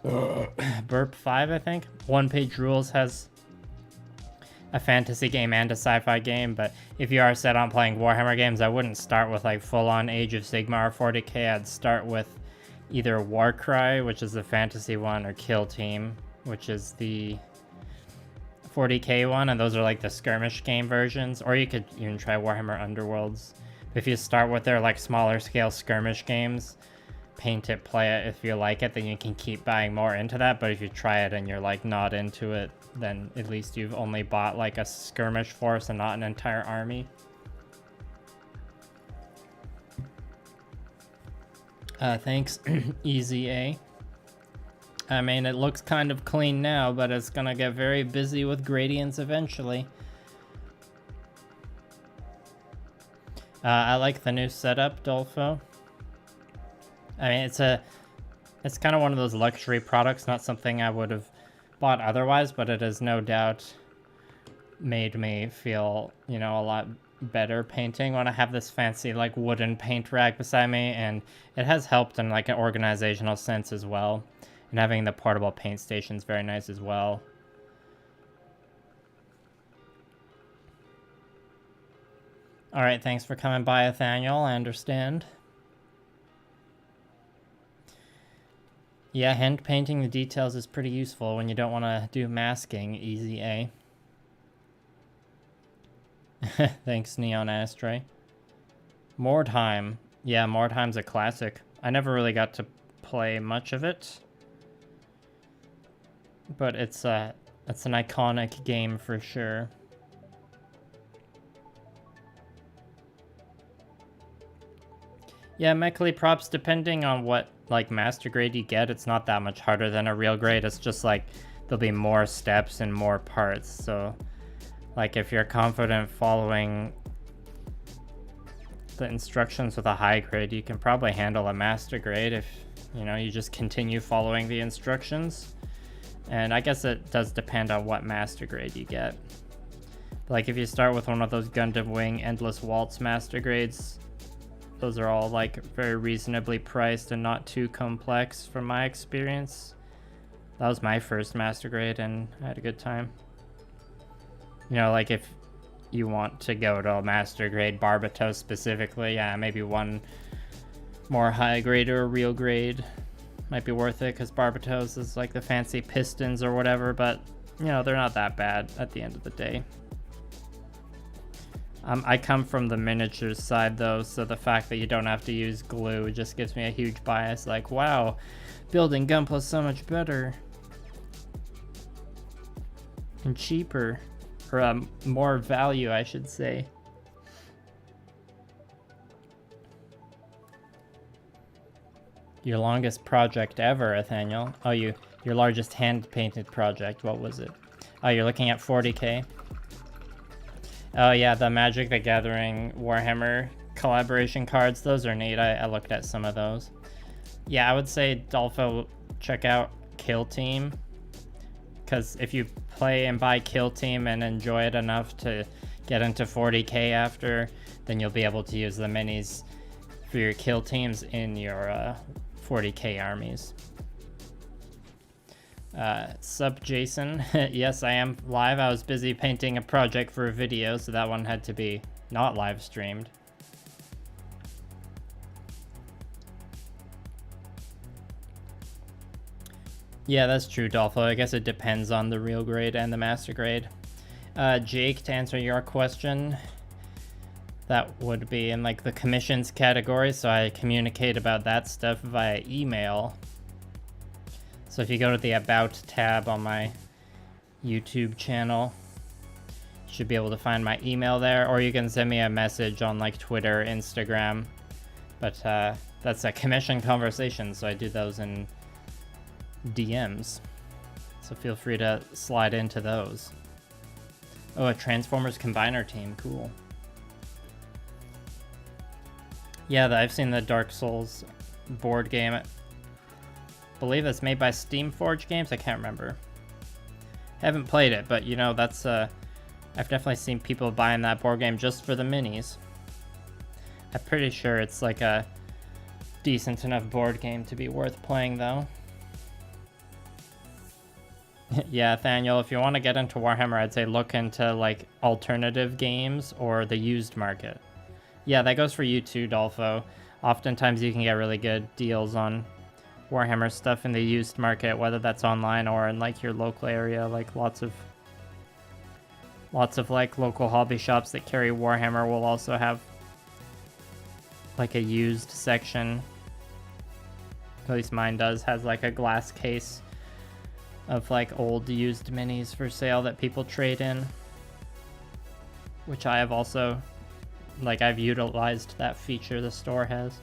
Speaker 1: Burp 5, I think. One-page rules has a fantasy game and a sci-fi game, but if you are set on playing Warhammer games, I wouldn't start with like full-on Age of Sigmar or 40k. I'd start with either Warcry, which is the fantasy one, or Kill Team, which is the 40k one, and those are like the skirmish game versions. Or you could even try Warhammer Underworlds. If you start with their like smaller scale skirmish games, paint it, play it, if you like it, then you can keep buying more into that. But if you try it and you're like not into it, then at least you've only bought like a skirmish force and not an entire army. Thanks, Easy A. I mean, it looks kind of clean now, but it's gonna get very busy with gradients eventually. I like the new setup, Dolfo. I mean, it's kind of one of those luxury products, not something I would have bought otherwise, but it has no doubt made me feel, you know, a lot better painting when I have this fancy like wooden paint rack beside me, and it has helped in like an organizational sense as well. And having the portable paint station is very nice as well. All right, thanks for coming by, Nathaniel. I understand. Yeah, hand painting the details is pretty useful when you don't want to do masking. Easy A. Thanks, Neon Astray. Mordheim. Yeah, Mordheim's a classic. I never really got to play much of it, but it's an iconic game for sure. Yeah, Mechly props, depending on what like master grade you get, it's not that much harder than a real grade. It's just like there'll be more steps and more parts. So like if you're confident following the instructions with a high grade, you can probably handle a master grade if, you know, you just continue following the instructions. And I guess it does depend on what master grade you get. Like if you start with one of those Gundam Wing Endless Waltz master grades, those are all like very reasonably priced and not too complex from my experience. That was my first master grade and I had a good time. You know, like if you want to go to a master grade Barbatos specifically, yeah, maybe one more high grade or a real grade might be worth it, because Barbatos is like the fancy pistons or whatever, but you know, they're not that bad at the end of the day. I come from the miniatures side though, so the fact that you don't have to use glue just gives me a huge bias, like, wow, building Gunpla is so much better. And cheaper. Or more value, I should say. Your longest project ever, Nathaniel. Oh, your largest hand-painted project, what was it? Oh, you're looking at 40k? Oh yeah, the Magic the Gathering Warhammer collaboration cards, those are neat. I looked at some of those. Yeah, I would say, Dolfo, check out Kill Team, because if you play and buy Kill Team and enjoy it enough to get into 40k after, then you'll be able to use the minis for your Kill Teams in your 40k armies. Sup Jason. Yes, I am live. I was busy painting a project for a video, so that one had to be not live streamed. Yeah, that's true, Dolpho. I guess it depends on the real grade and the master grade. Jake, to answer your question, that would be in like the commissions category, so I communicate about that stuff via email. So if you go to the About tab on my YouTube channel, you should be able to find my email there, or you can send me a message on like Twitter, Instagram. But that's a commission conversation, so I do those in DMs. So feel free to slide into those. Oh, a Transformers Combiner team, cool. Yeah, I've seen the Dark Souls board game. I believe it's made by Steamforge Games. I can't remember. Haven't played it, but you know, that's I've definitely seen people buying that board game just for the minis. I'm pretty sure it's like a decent enough board game to be worth playing, though. Yeah, Nathaniel, if you want to get into Warhammer, I'd say look into like alternative games or the used market. Yeah, that goes for you too, Dolpho. Oftentimes you can get really good deals on Warhammer stuff in the used market, whether that's online or in like your local area. Like lots of like local hobby shops that carry Warhammer will also have like a used section. At least mine does, has like a glass case of like old used minis for sale that people trade in, which I have also, like, I've utilized that feature the store has.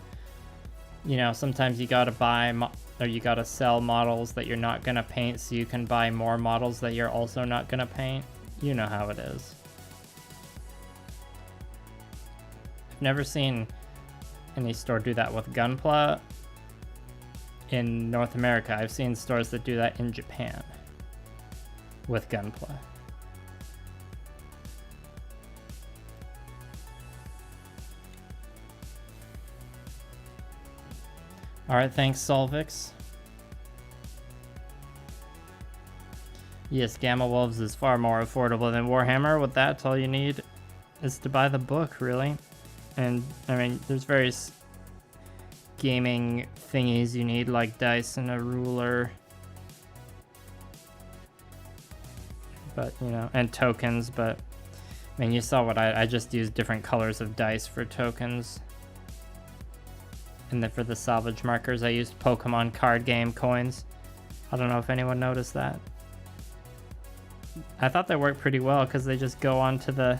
Speaker 1: You know, sometimes you gotta buy or you gotta sell models that you're not gonna paint so you can buy more models that you're also not gonna paint. You know how it is. I've never seen any store do that with Gunpla in North America. I've seen stores that do that in Japan with Gunpla. Alright, thanks, Solvix. Yes, Gamma Wolves is far more affordable than Warhammer. With that, all you need is to buy the book, really. And, I mean, there's various gaming thingies you need, like dice and a ruler. But, you know, and tokens, but, I mean, you saw what I just used different colors of dice for tokens. And then for the salvage markers, I used Pokemon card game coins. I don't know if anyone noticed that. I thought they worked pretty well because they just go onto the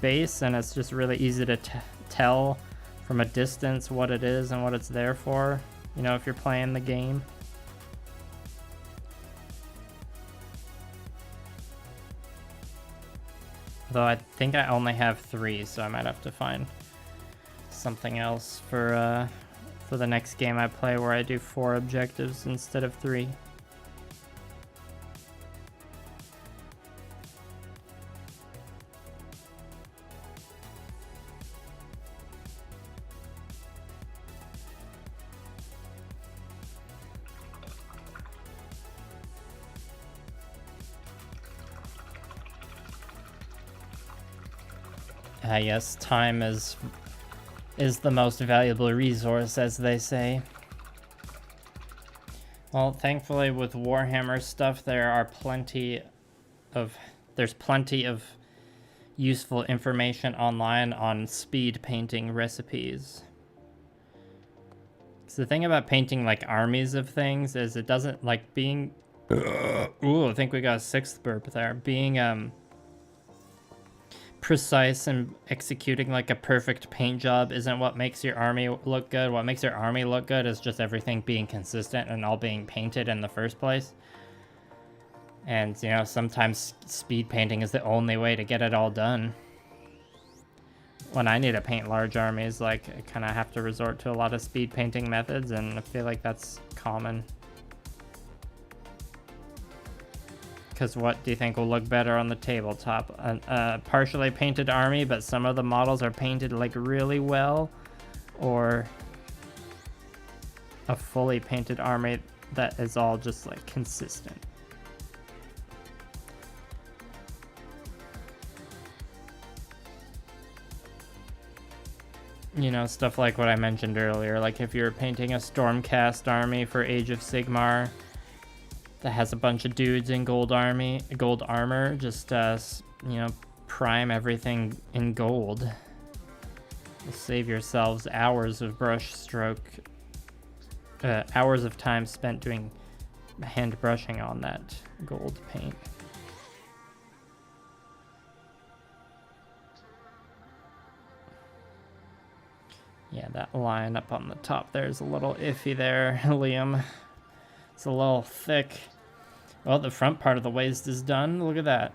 Speaker 1: base and it's just really easy to tell from a distance what it is and what it's there for, you know, if you're playing the game. Though I think I only have 3, so I might have to find something else for the next game I play where I do 4 objectives instead of 3. Yes, time is the most valuable resource, as they say. Well, thankfully with Warhammer stuff, there's plenty of useful information online on speed painting recipes. So the thing about painting like armies of things is it doesn't like being ooh, I think we got a 6th burp there. Being precise and executing like a perfect paint job isn't what makes your army look good. What makes your army look good is just everything being consistent and all being painted in the first place. And, you know, sometimes speed painting is the only way to get it all done. When I need to paint large armies, like, I kind of have to resort to a lot of speed painting methods, and I feel like that's common. Because what do you think will look better on the tabletop? A partially painted army, but some of the models are painted like really well, or a fully painted army that is all just like consistent? You know, stuff like what I mentioned earlier, like if you're painting a Stormcast army for Age of Sigmar, that has a bunch of dudes in gold armor. Just you know, prime everything in gold. You'll save yourselves hours of brush stroke, hours of time spent doing hand brushing on that gold paint. Yeah, that line up on the top there is a little iffy there, Liam. It's a little thick. Well, the front part of the waist is done. Look at that.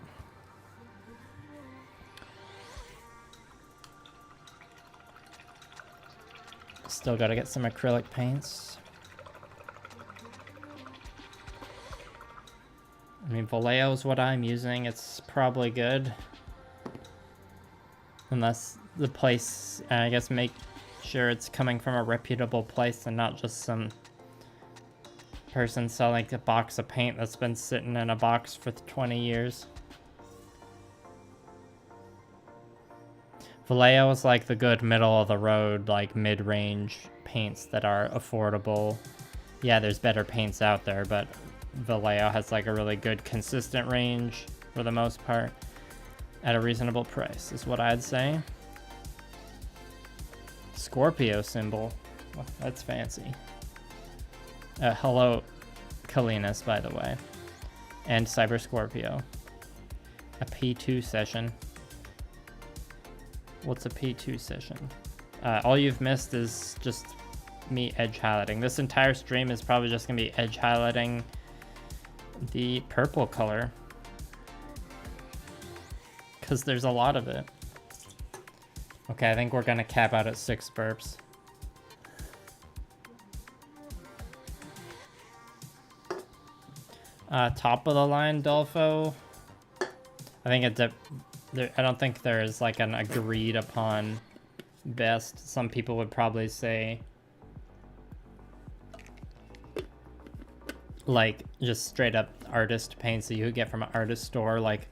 Speaker 1: Still got to get some acrylic paints. I mean, Vallejo is what I'm using. It's probably good. Unless the place, I guess, make sure it's coming from a reputable place and not just some person selling a box of paint that's been sitting in a box for 20 years. Vallejo is like the good middle of the road, like mid-range paints that are affordable. Yeah, there's better paints out there, but Vallejo has like a really good consistent range for the most part at a reasonable price, is what I'd say. Scorpio symbol. Well, that's fancy. Hello, Kalinas, by the way. And Cyber Scorpio. A P2 session. What's a P2 session? All you've missed is just me edge highlighting. This entire stream is probably just going to be edge highlighting the purple color. Because there's a lot of it. Okay, I think we're going to cap out at 6 burps. Top of the line, Dolfo. I think I don't think there is like an agreed upon best. Some people would probably say like just straight up artist paints that you would get from an artist store. Like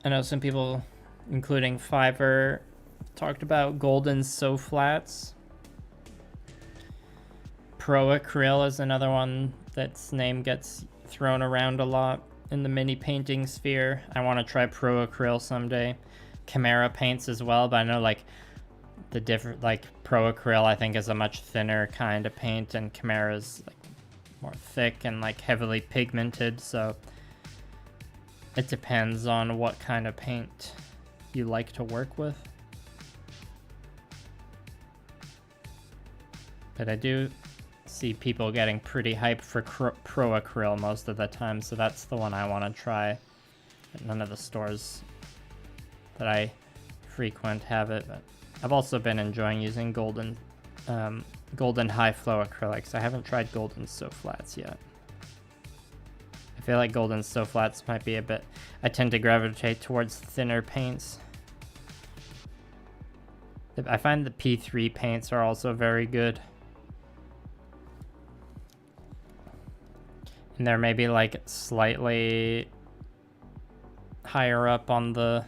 Speaker 1: I know some people, including Fiverr, talked about golden so flats. Pro Acryl is another one that's name gets thrown around a lot in the mini painting sphere. I want to try Pro Acryl someday. Chimera paints as well, but I know like the different, like Pro Acryl I think is a much thinner kind of paint, and Chimera is like more thick and like heavily pigmented, so it depends on what kind of paint you like to work with. But I do see people getting pretty hyped for Pro Acryl most of the time, so that's the one I want to try. But none of the stores that I frequent have it, but I've also been enjoying using golden high flow acrylics. I haven't tried golden so flats yet. I feel like golden so flats might be a bit, I tend to gravitate towards thinner paints. I find the P3 paints are also very good. And they're maybe like slightly higher up on the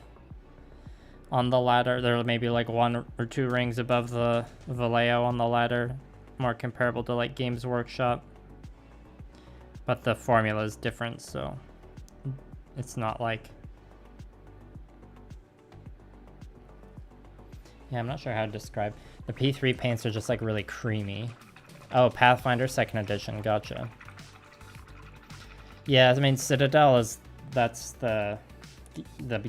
Speaker 1: ladder. They're maybe like 1 or 2 rings above the Vallejo on the ladder, more comparable to like Games Workshop. But the formula is different, so it's not like... Yeah, I'm not sure how to describe. The P3 paints are just like really creamy. Oh, Pathfinder 2nd edition, gotcha. Yeah, I mean, Citadel is, that's the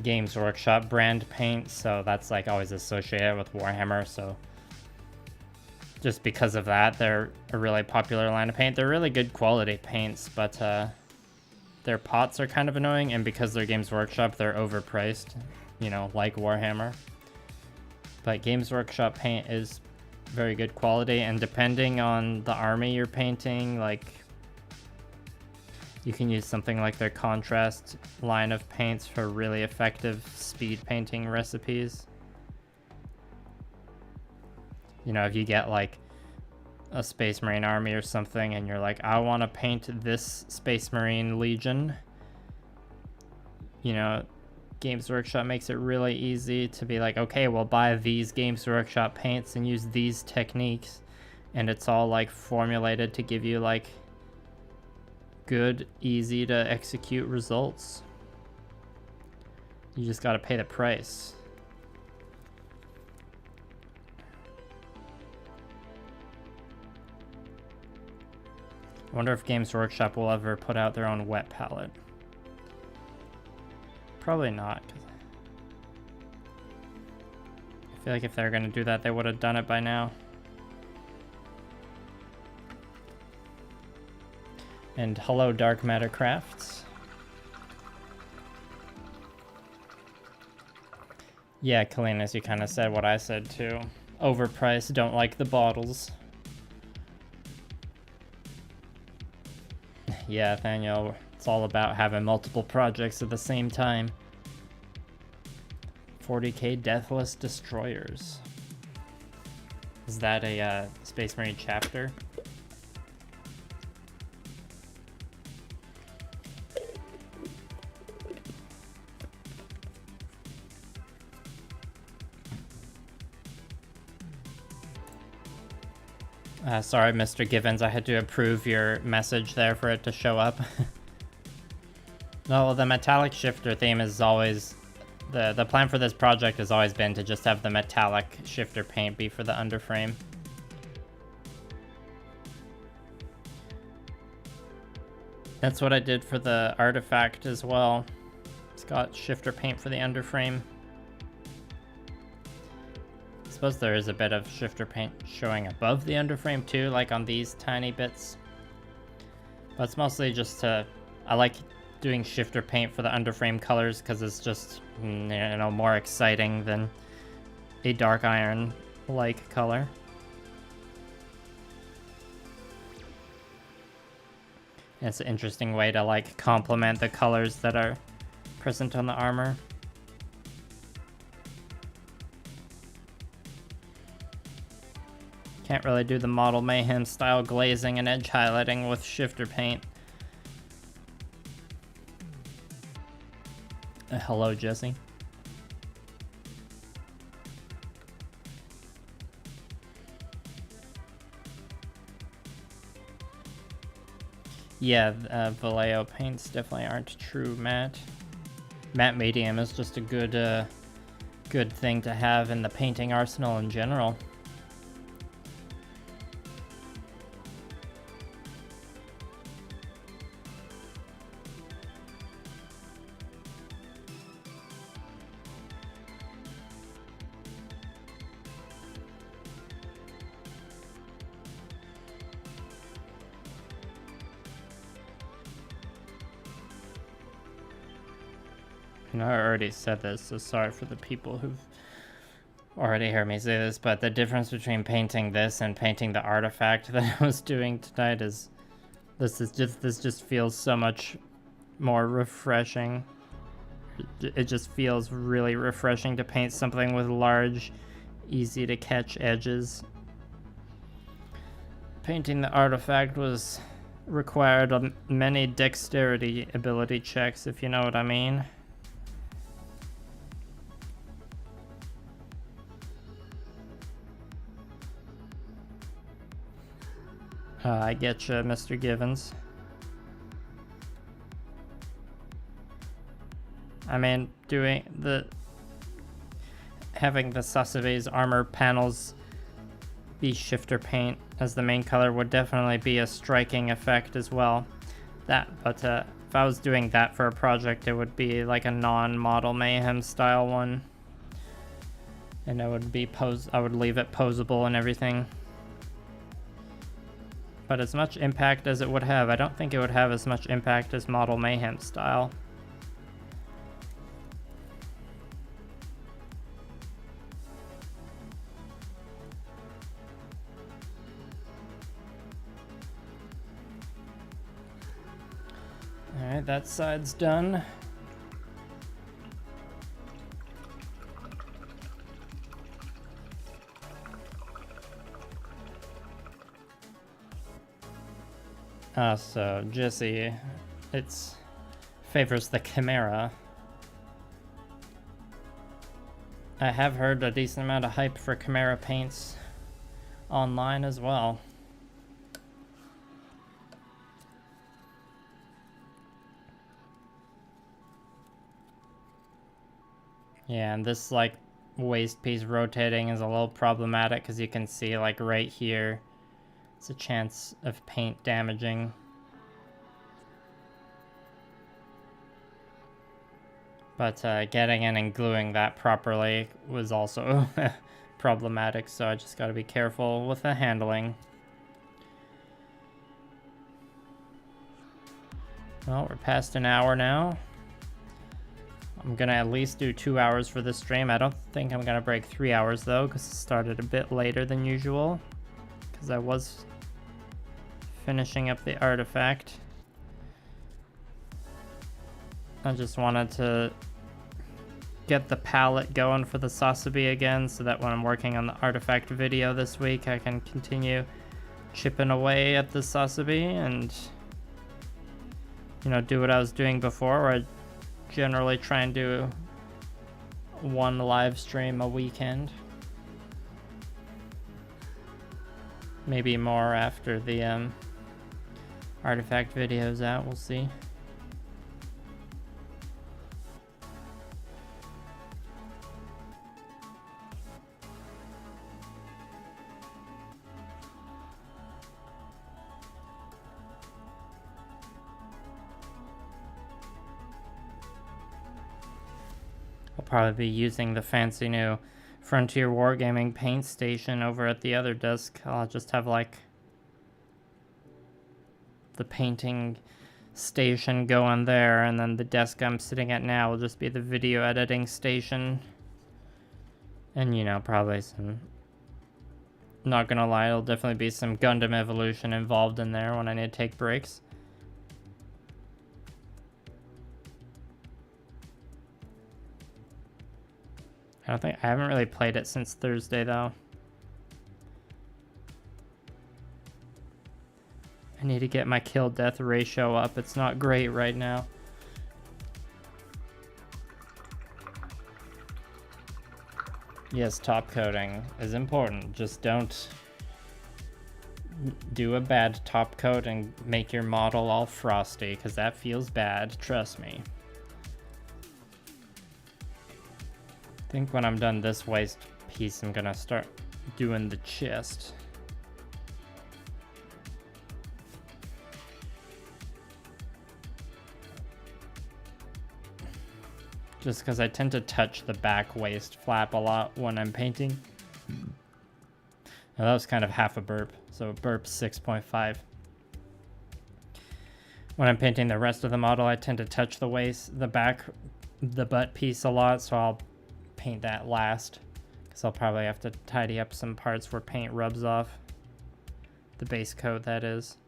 Speaker 1: Games Workshop brand paint, so that's like always associated with Warhammer, so just because of that, they're a really popular line of paint. They're really good quality paints, but their pots are kind of annoying, and because they're Games Workshop, they're overpriced, you know, like Warhammer. But Games Workshop paint is very good quality, and depending on the army you're painting, like, you can use something like their contrast line of paints for really effective speed painting recipes. You know, if you get like a Space Marine army or something and you're like, I want to paint this Space Marine Legion, you know, Games Workshop makes it really easy to be like, okay, we'll buy these Games Workshop paints and use these techniques, and it's all like formulated to give you like good, easy to execute results. You just gotta pay the price. I wonder if Games Workshop will ever put out their own wet palette. Probably not. I feel like if they were gonna do that, they would have done it by now. And hello, Dark Matter Crafts. Yeah, Colleen, as you kind of said what I said too. Overpriced, don't like the bottles. Yeah, Nathaniel, it's all about having multiple projects at the same time. 40k Deathless Destroyers. Is that a Space Marine chapter? Sorry, Mr. Givens, I had to approve your message there for it to show up. No, the metallic shifter theme is always... The plan for this project has always been to just have the metallic shifter paint be for the underframe. That's what I did for the artifact as well. It's got shifter paint for the underframe. I suppose there is a bit of shifter paint showing above the underframe too, like on these tiny bits. But it's mostly just to... I like doing shifter paint for the underframe colors because it's just, you know, more exciting than a dark iron-like color. It's an interesting way to like complement the colors that are present on the armor. Can't really do the Model Mayhem style glazing and edge highlighting with shifter paint. Hello, Jesse. Yeah, Vallejo paints definitely aren't true matte. Matte medium is just a good thing to have in the painting arsenal in general. I already said this, so sorry for the people who've already heard me say this, but the difference between painting this and painting the artifact that I was doing tonight is this just feels so much more refreshing. It just feels really refreshing to paint something with large, easy to catch edges. Painting the artifact required many dexterity ability checks, if you know what I mean. I get you, Mr. Givens. I mean, having the Sazabi's armor panels be shifter paint as the main color would definitely be a striking effect as well. But if I was doing that for a project, it would be like a non-Model Mayhem style one, and I would leave it posable and everything. But as much impact as it would have, I don't think it would have as much impact as Model Mayhem style. Alright, that side's done. So Jesse, favors the Chimera. I have heard a decent amount of hype for Chimera paints online as well. Yeah, and this like waist piece rotating is a little problematic because you can see like right here, it's a chance of paint damaging. But getting in and gluing that properly was also problematic, so I just got to be careful with the handling. Well, we're past an hour now. I'm gonna at least do 2 hours for this stream. I don't think I'm gonna break 3 hours though, because it started a bit later than usual, because I was finishing up the artifact. I just wanted to get the palette going for the Sazabi again, so that when I'm working on the artifact video this week, I can continue chipping away at the Sazabi and, you know, do what I was doing before, where I generally try and do one live stream a weekend. Maybe more after the artifact video's out, we'll see. I'll probably be using the fancy new Frontier Wargaming paint station over at the other desk. I'll just have like the painting station going there, and then the desk I'm sitting at now will just be the video editing station. And, you know, probably some, not gonna lie, it'll definitely be some Gundam evolution involved in there when I need to take breaks. I haven't really played it since Thursday though. I need to get my kill death ratio up. It's not great right now. Yes, top coating is important. Just don't do a bad top coat and make your model all frosty, because that feels bad, trust me. I think when I'm done this waist piece, I'm gonna start doing the chest. Just because I tend to touch the back waist flap a lot when I'm painting. Now that was kind of half a burp, so burp 6.5. When I'm painting the rest of the model, I tend to touch the waist, the back, the butt piece a lot, so I'll paint that last, because I'll probably have to tidy up some parts where paint rubs off. The base coat, that is.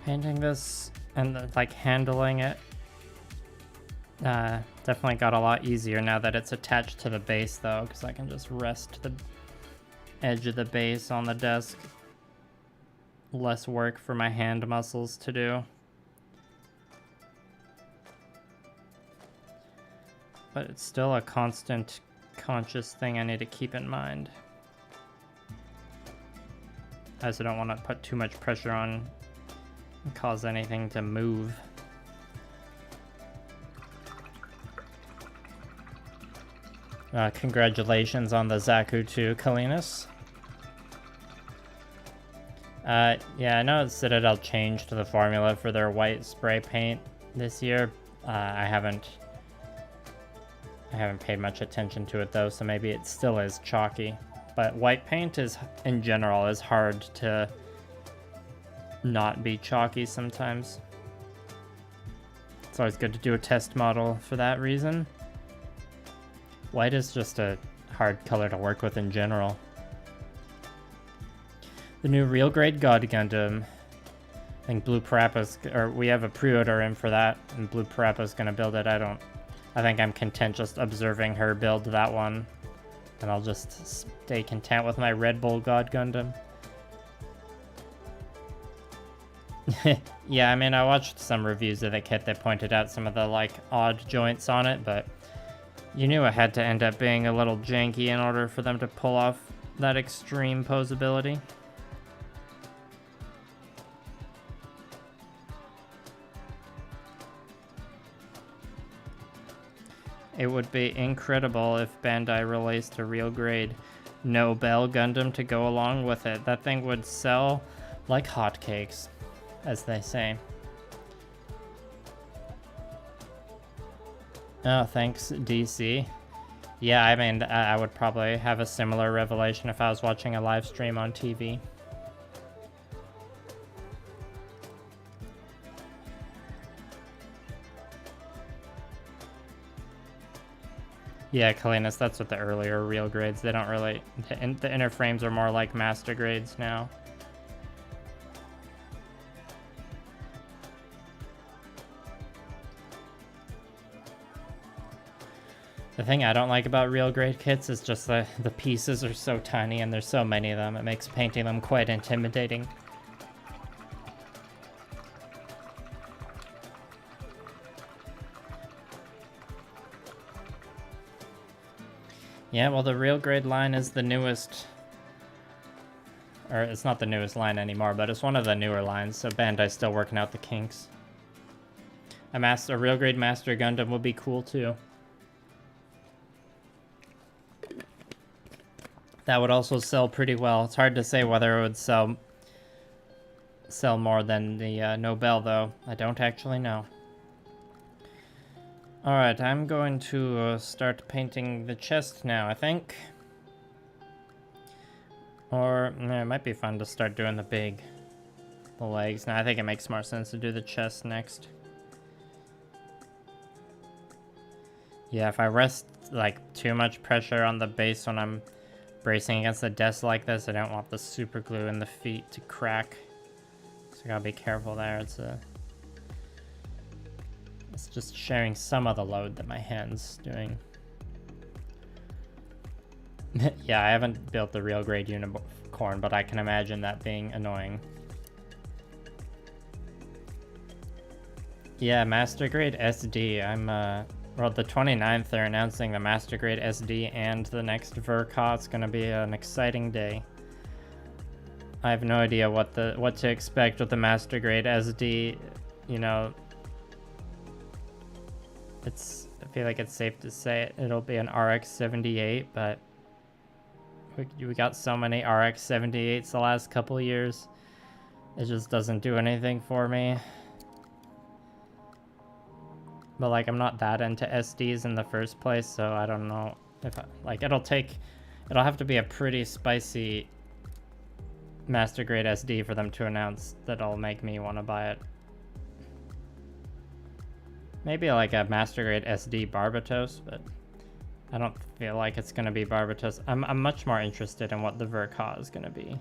Speaker 1: Painting this and like handling it definitely got a lot easier now that it's attached to the base though, because I can just rest the edge of the base on the desk. Less work for my hand muscles to do. But it's still a constant conscious thing I need to keep in mind. I also don't want to put too much pressure on and cause anything to move. Congratulations on the Zaku 2, Kalinas. Yeah, I know Citadel changed the formula for their white spray paint this year. I haven't paid much attention to it though, so maybe it still is chalky. But white paint is, in general, is hard to not be chalky sometimes. It's always good to do a test model for that reason. White is just a hard color to work with in general. The new real grade God Gundam. I think Blue Parappa's, or we have a pre-order in for that, and Blue Parappa's gonna build it. I think I'm content just observing her build that one, and I'll just stay content with my Red Bull God Gundam. Yeah, I mean, I watched some reviews of the kit that pointed out some of the, like, odd joints on it, but you knew it had to end up being a little janky in order for them to pull off that extreme posability. It would be incredible if Bandai released a real grade Nobel Gundam to go along with it. That thing would sell like hotcakes, as they say. Oh, thanks, DC. Yeah, I mean, I would probably have a similar revelation if I was watching a live stream on TV. Yeah, Kalinas, that's what the earlier real grades, they don't really... The inner frames are more like master grades now. The thing I don't like about real grade kits is just the pieces are so tiny and there's so many of them. It makes painting them quite intimidating. Yeah, well, the real grade line is the newest, or it's not the newest line anymore, but it's one of the newer lines, so Bandai's still working out the kinks. A real grade Master Gundam would be cool too. That would also sell pretty well. It's hard to say whether it would sell more than the Nobel, though. I don't actually know. Alright, I'm going to start painting the chest now, I think. Or, it might be fun to start doing the legs. Now, I think it makes more sense to do the chest next. Yeah, if I rest, like, too much pressure on the base when I'm bracing against the desk like this, I don't want the super glue in the feet to crack. So I gotta be careful there. It's just sharing some of the load that my hand's doing. Yeah, I haven't built the real grade unicorn, but I can imagine that being annoying. Yeah, Master Grade SD. Well, the 29th, they're announcing the Master Grade SD and the next Verka. It's gonna be an exciting day. I have no idea what to expect with the Master Grade SD. You know, I feel like it's safe to say it'll be an RX-78, but we got so many RX-78s the last couple years. It just doesn't do anything for me. But, like, I'm not that into SDs in the first place, so I don't know if it'll have to be a pretty spicy Master Grade SD for them to announce that'll make me want to buy it. Maybe like a Master Grade SD Barbatos, but I don't feel like it's going to be Barbatos. I'm much more interested in what the Verka is going to be.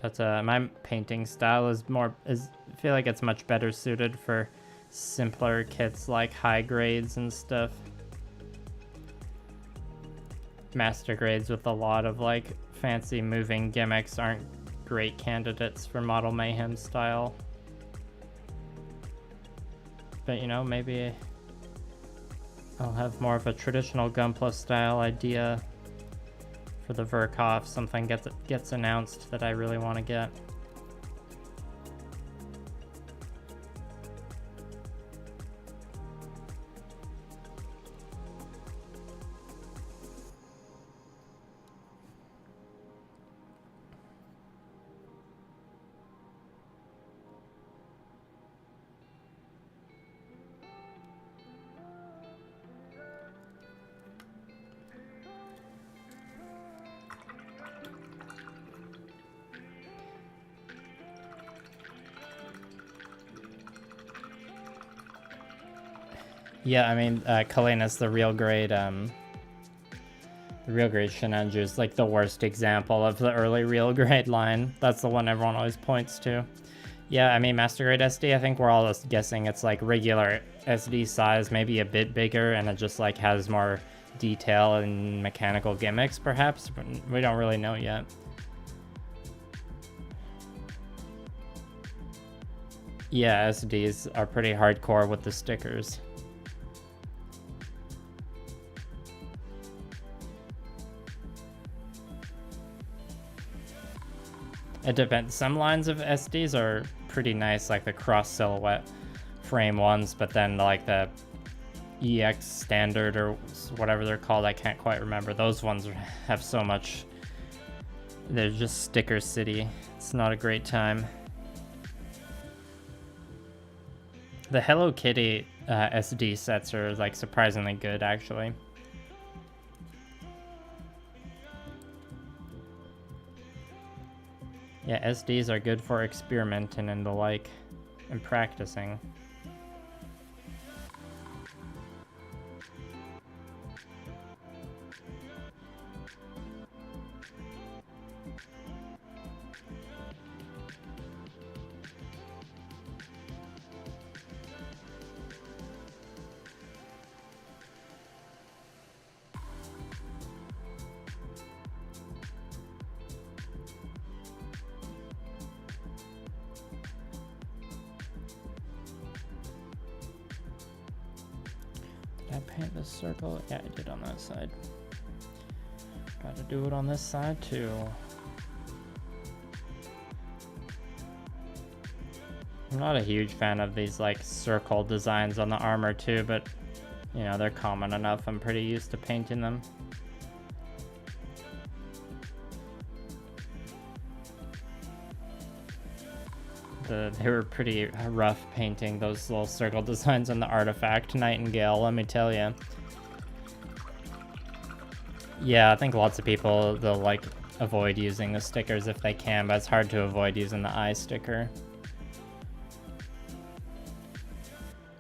Speaker 1: But my painting style I feel like it's much better suited for simpler kits like high grades and stuff. Master grades with a lot of like fancy moving gimmicks aren't great candidates for Model Mayhem style. But, you know, maybe I'll have more of a traditional Gunpla style idea for the Verka if something gets announced that I really want to get. Yeah, I mean, Kalena's the real grade Shinanju is like the worst example of the early real grade line. That's the one everyone always points to. Yeah, I mean, Master Grade SD, I think we're all just guessing it's like regular SD size, maybe a bit bigger, and it just like has more detail and mechanical gimmicks, perhaps. But we don't really know yet. Yeah, SDs are pretty hardcore with the stickers. It depends. Some lines of SDs are pretty nice, like the cross silhouette frame ones, but then like the EX standard or whatever they're called, I can't quite remember. Those ones have so much. They're just sticker city. It's not a great time. The Hello Kitty SD sets are like surprisingly good, actually. Yeah, SDs are good for experimenting and the like, and practicing. Paint this circle. Yeah, I did on that side. Gotta do it on this side too. I'm not a huge fan of these like circle designs on the armor too, but you know, they're common enough. I'm pretty used to painting them. They were pretty rough painting those little circle designs on the artifact Nightingale, let me tell you. Yeah, I think lots of people, they'll like avoid using the stickers if they can, but it's hard to avoid using the eye sticker.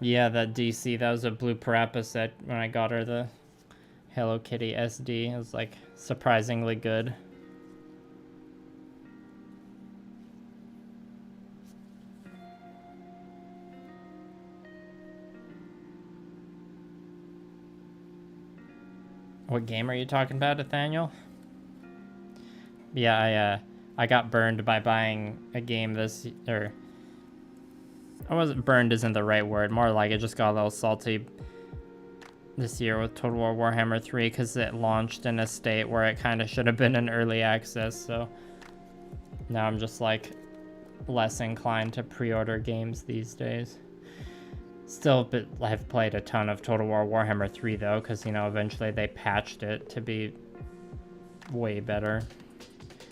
Speaker 1: Yeah, that DC, that was a Blue Parappa set when I got her the Hello Kitty SD. It was like surprisingly good. What game are you talking about, Nathaniel? Yeah, I got burned by buying a game this, or I wasn't burned isn't the right word, more like it just got a little salty this year with Total War Warhammer 3 because it launched in a state where it kind of should have been in early access, so now I'm just like less inclined to pre-order games these days. Still, but I've played a ton of Total War Warhammer 3 though, because you know eventually they patched it to be way better.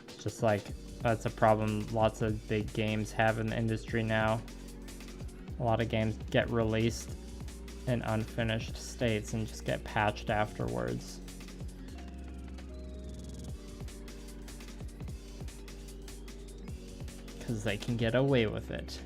Speaker 1: It's just like that's a problem lots of big games have in the industry now. A lot of games get released in unfinished states and just get patched afterwards. Because they can get away with it.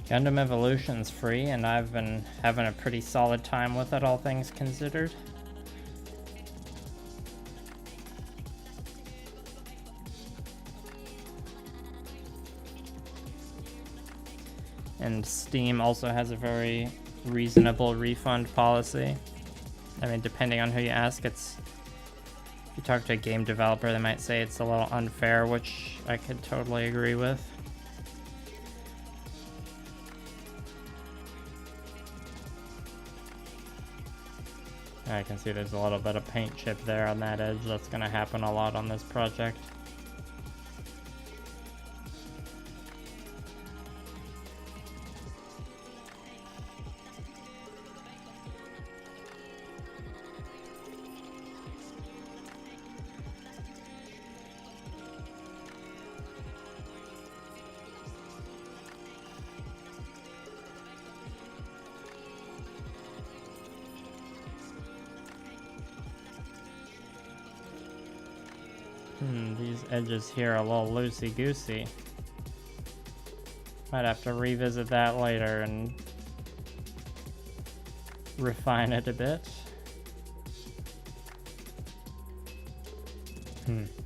Speaker 1: Gundam Evolution's free, and I've been having a pretty solid time with it, all things considered. And Steam also has a very reasonable refund policy. I mean, depending on who you ask, if you talk to a game developer, they might say it's a little unfair, which I could totally agree with. I can see there's a little bit of paint chip there on that edge. That's going to happen a lot on this project. These edges here are a little loosey-goosey. Might have to revisit that later and refine it a bit.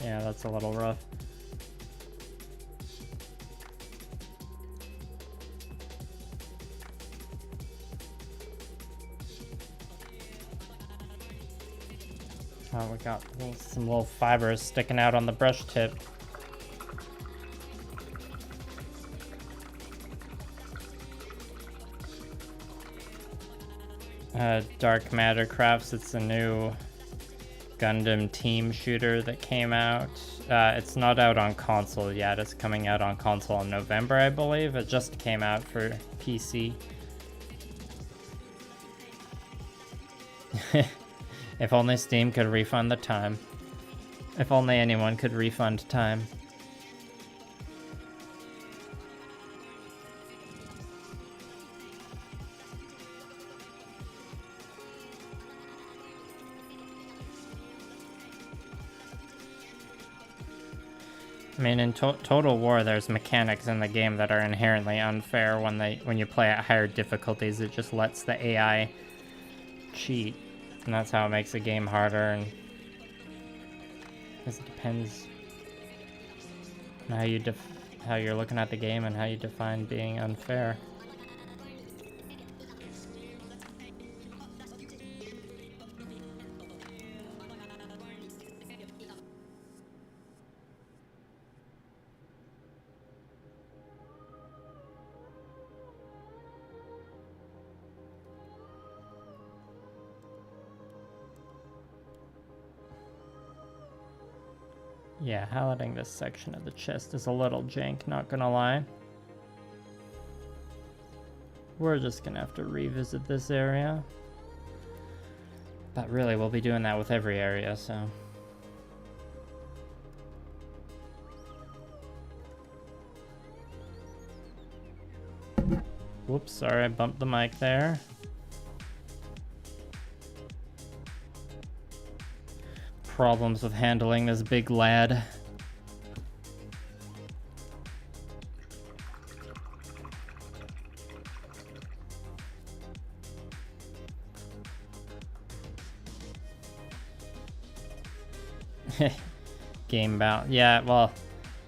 Speaker 1: Yeah, that's a little rough. Oh, we got some little fibers sticking out on the brush tip. Dark Matter Crafts, it's a new Gundam team shooter that came out. It's not out on console yet, it's coming out on console in November, I believe. It just came out for PC. If only Steam could refund the time. If only anyone could refund time. I mean, in Total War, there's mechanics in the game that are inherently unfair when you play at higher difficulties. It just lets the AI cheat, and that's how it makes the game harder. And it depends on how you're looking at the game and how you define being unfair. Yeah, highlighting this section of the chest is a little jank, not gonna lie. We're just gonna have to revisit this area. But really, we'll be doing that with every area, so... Whoops, sorry, I bumped the mic there. Problems with handling this big lad. Game balance. Yeah, well,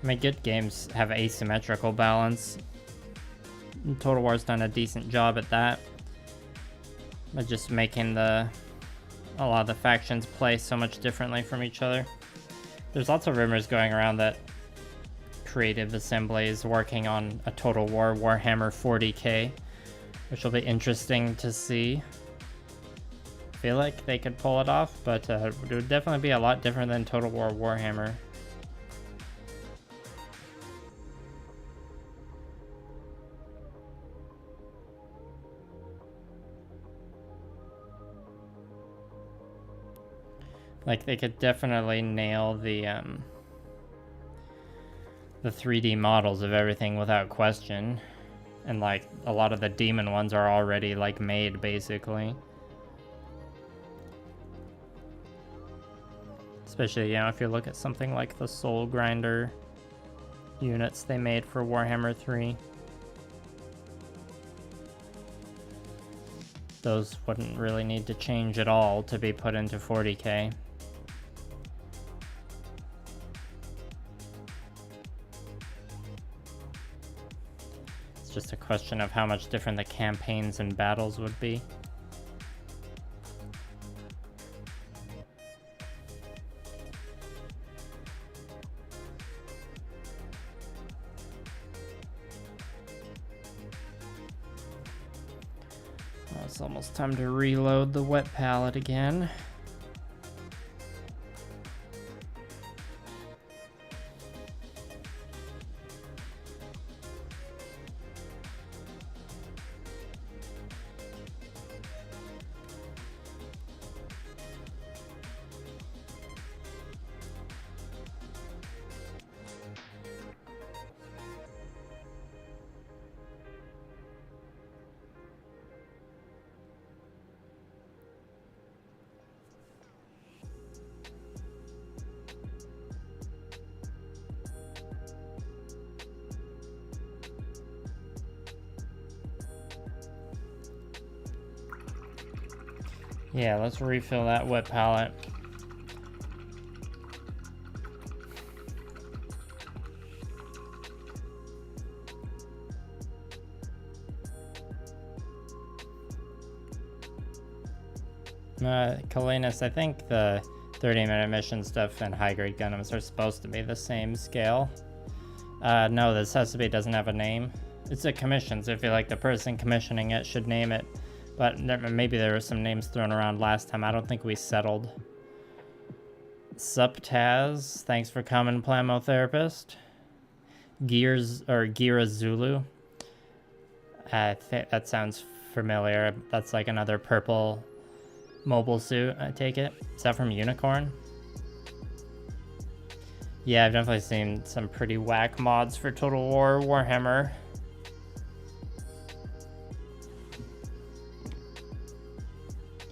Speaker 1: I mean, good games have asymmetrical balance. Total War's done a decent job at that. By just making a lot of the factions play so much differently from each other. There's lots of rumors going around that Creative Assembly is working on a Total War Warhammer 40k, which will be interesting to see. I feel like they could pull it off, but it would definitely be a lot different than Total War Warhammer. Like, they could definitely nail the 3D models of everything without question. And, like, a lot of the demon ones are already, like, made, basically. Especially, you know, if you look at something like the Soul Grinder units they made for Warhammer 3. Those wouldn't really need to change at all to be put into 40k. It's just a question of how much different the campaigns and battles would be. Well, it's almost time to reload the wet palette again. Yeah, let's refill that wet palette. Kalinas, I think the 30-minute mission stuff and high-grade Gundams are supposed to be the same scale. No, the Sazabi doesn't have a name. It's a commission, so I feel like the person commissioning it should name it. But maybe there were some names thrown around last time. I don't think we settled. Sup Taz, thanks for coming, Plamotherapist. Gira Zulu. That sounds familiar. That's like another purple mobile suit, I take it. Is that from Unicorn? Yeah, I've definitely seen some pretty whack mods for Total War Warhammer.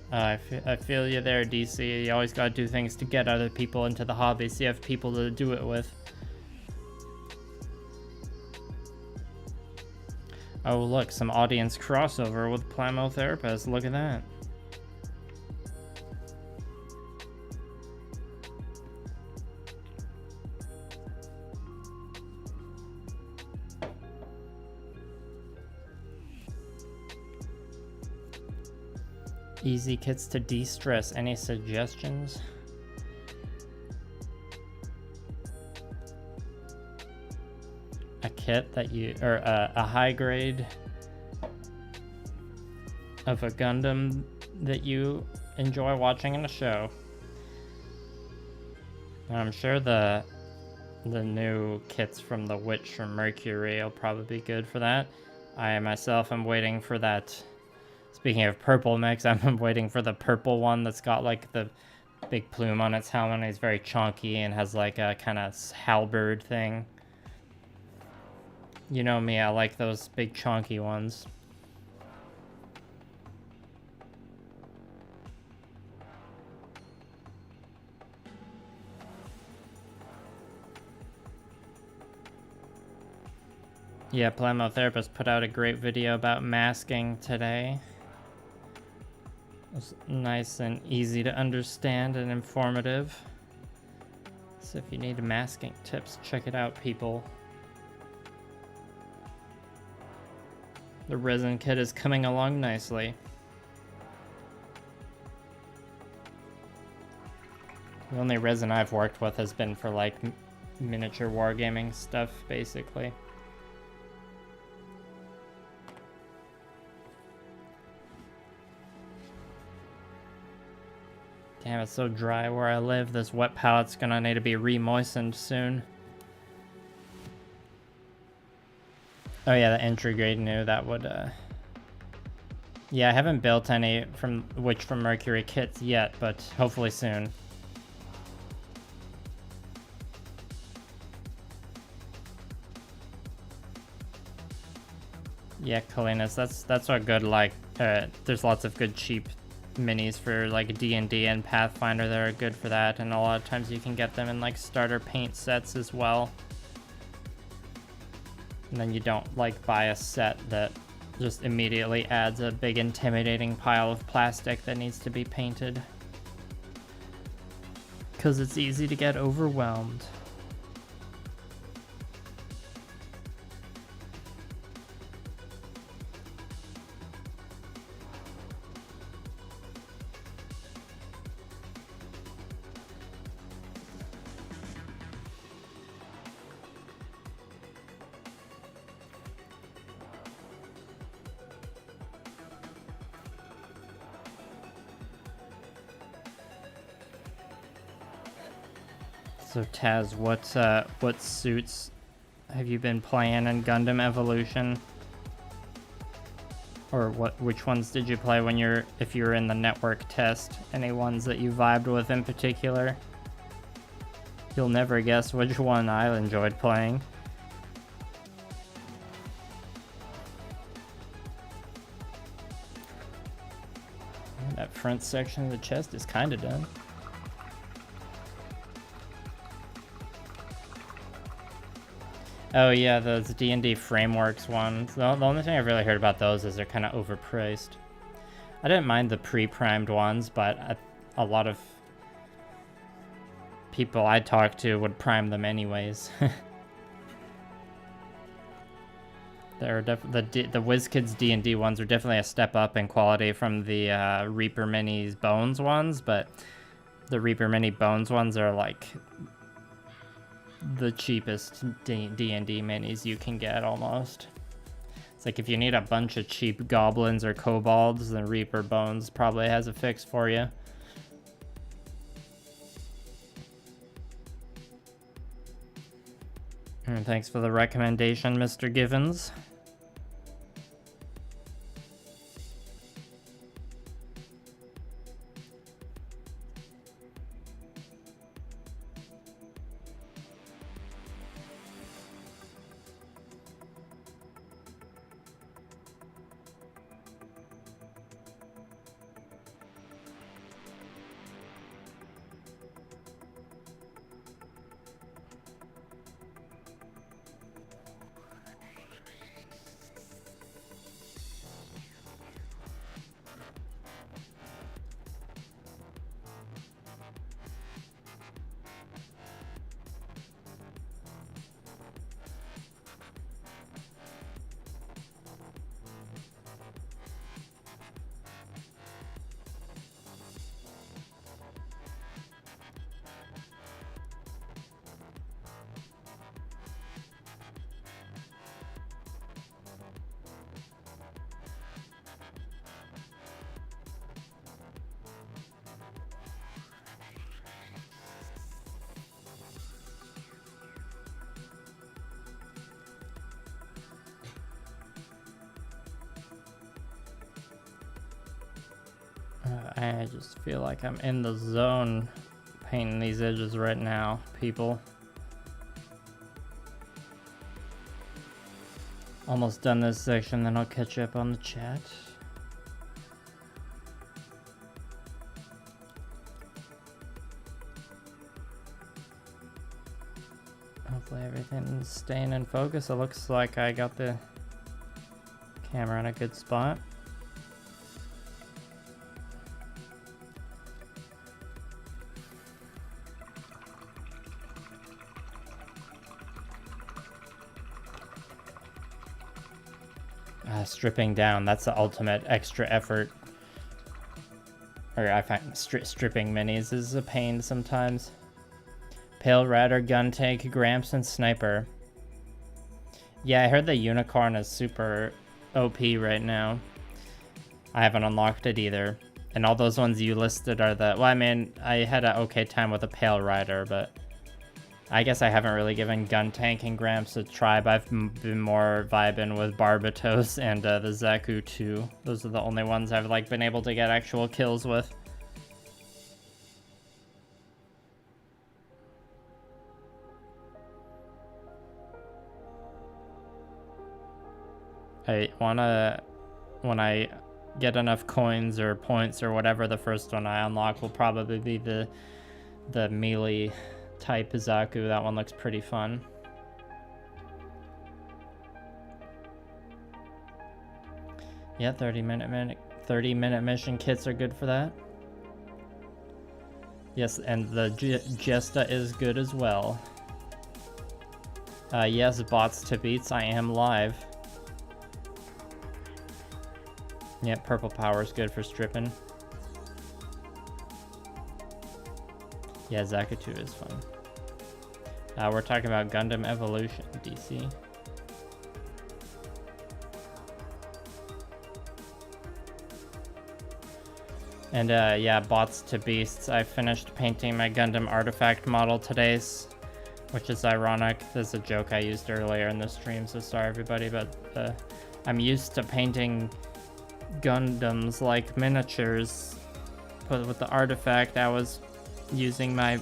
Speaker 1: I feel you there, DC. You always gotta do things to get other people into the hobby, so you have people to do it with. Oh, look, some audience crossover with Plamotherapist. Look at that. Easy kits to de-stress. Any suggestions? A kit that you, or a high grade of a Gundam that you enjoy watching in a show. I'm sure the new kits from the Witch from Mercury will probably be good for that. I myself am waiting for that. Speaking of purple mix, I'm waiting for the purple one that's got like the big plume on its helmet. It's very chunky and has like a kind of halberd thing. You know me, I like those big chunky ones. Yeah, Plamotherapist put out a great video about masking today. It was nice and easy to understand and informative. So if you need masking tips, check it out, people. The resin kit is coming along nicely. The only resin I've worked with has been for like miniature wargaming stuff, basically. Damn, it's so dry where I live. This wet palette's gonna need to be re-moistened soon. Oh yeah, the entry grade new, that would, Yeah, I haven't built any from Mercury kits yet, but hopefully soon. Yeah, Kalinas, that's what good, like, there's lots of good cheap minis for like D&D and Pathfinder that are good for that, and a lot of times you can get them in like starter paint sets as well. And then you don't like buy a set that just immediately adds a big intimidating pile of plastic that needs to be painted. Because it's easy to get overwhelmed. So Taz, what suits have you been playing in Gundam Evolution? Or which ones did you play when if you were in the network test? Any ones that you vibed with in particular? You'll never guess which one I enjoyed playing. That front section of the chest is kind of done. Oh yeah, those D&D Frameworks ones. The only thing I've really heard about those is they're kind of overpriced. I didn't mind the pre-primed ones, but a lot of people I talked to would prime them anyways. They're the WizKids D&D ones are definitely a step up in quality from the Reaper Minis Bones ones, but the Reaper Mini Bones ones are like the cheapest D&D minis you can get almost. It's like if you need a bunch of cheap goblins or kobolds, then Reaper Bones probably has a fix for you. And thanks for the recommendation, Mr. Givens. I just feel like I'm in the zone painting these edges right now, people. Almost done this section, then I'll catch up on the chat. Hopefully everything's staying in focus. It looks like I got the camera in a good spot. Stripping down, that's the ultimate extra effort. Or I find stripping minis is a pain sometimes. Pale Rider, Gun Tank, Gramps, and Sniper. Yeah, I heard the Unicorn is super OP right now. I haven't unlocked it either. And all those ones you listed are the... Well, I mean, I had an okay time with the Pale Rider, but... I guess I haven't really given Gun Tank and Gramps a try, but I've been more vibing with Barbatos and the Zaku 2. Those are the only ones I've like been able to get actual kills with. I wanna, when I get enough coins or points or whatever, the first one I unlock will probably be the melee type Zaku. That one looks pretty fun. Yeah, 30-minute mission kits are good for that. Yes, and the Jesta is good as well. Yes, bots to beats, I am live. Yeah, purple power is good for stripping. Yeah, Zaku 2 is fun. We're talking about Gundam Evolution, DC. And yeah, bots to beasts. I finished painting my Gundam artifact model today, which is ironic. There's a joke I used earlier in the stream, so sorry everybody, but I'm used to painting Gundams like miniatures, but with the artifact I was using my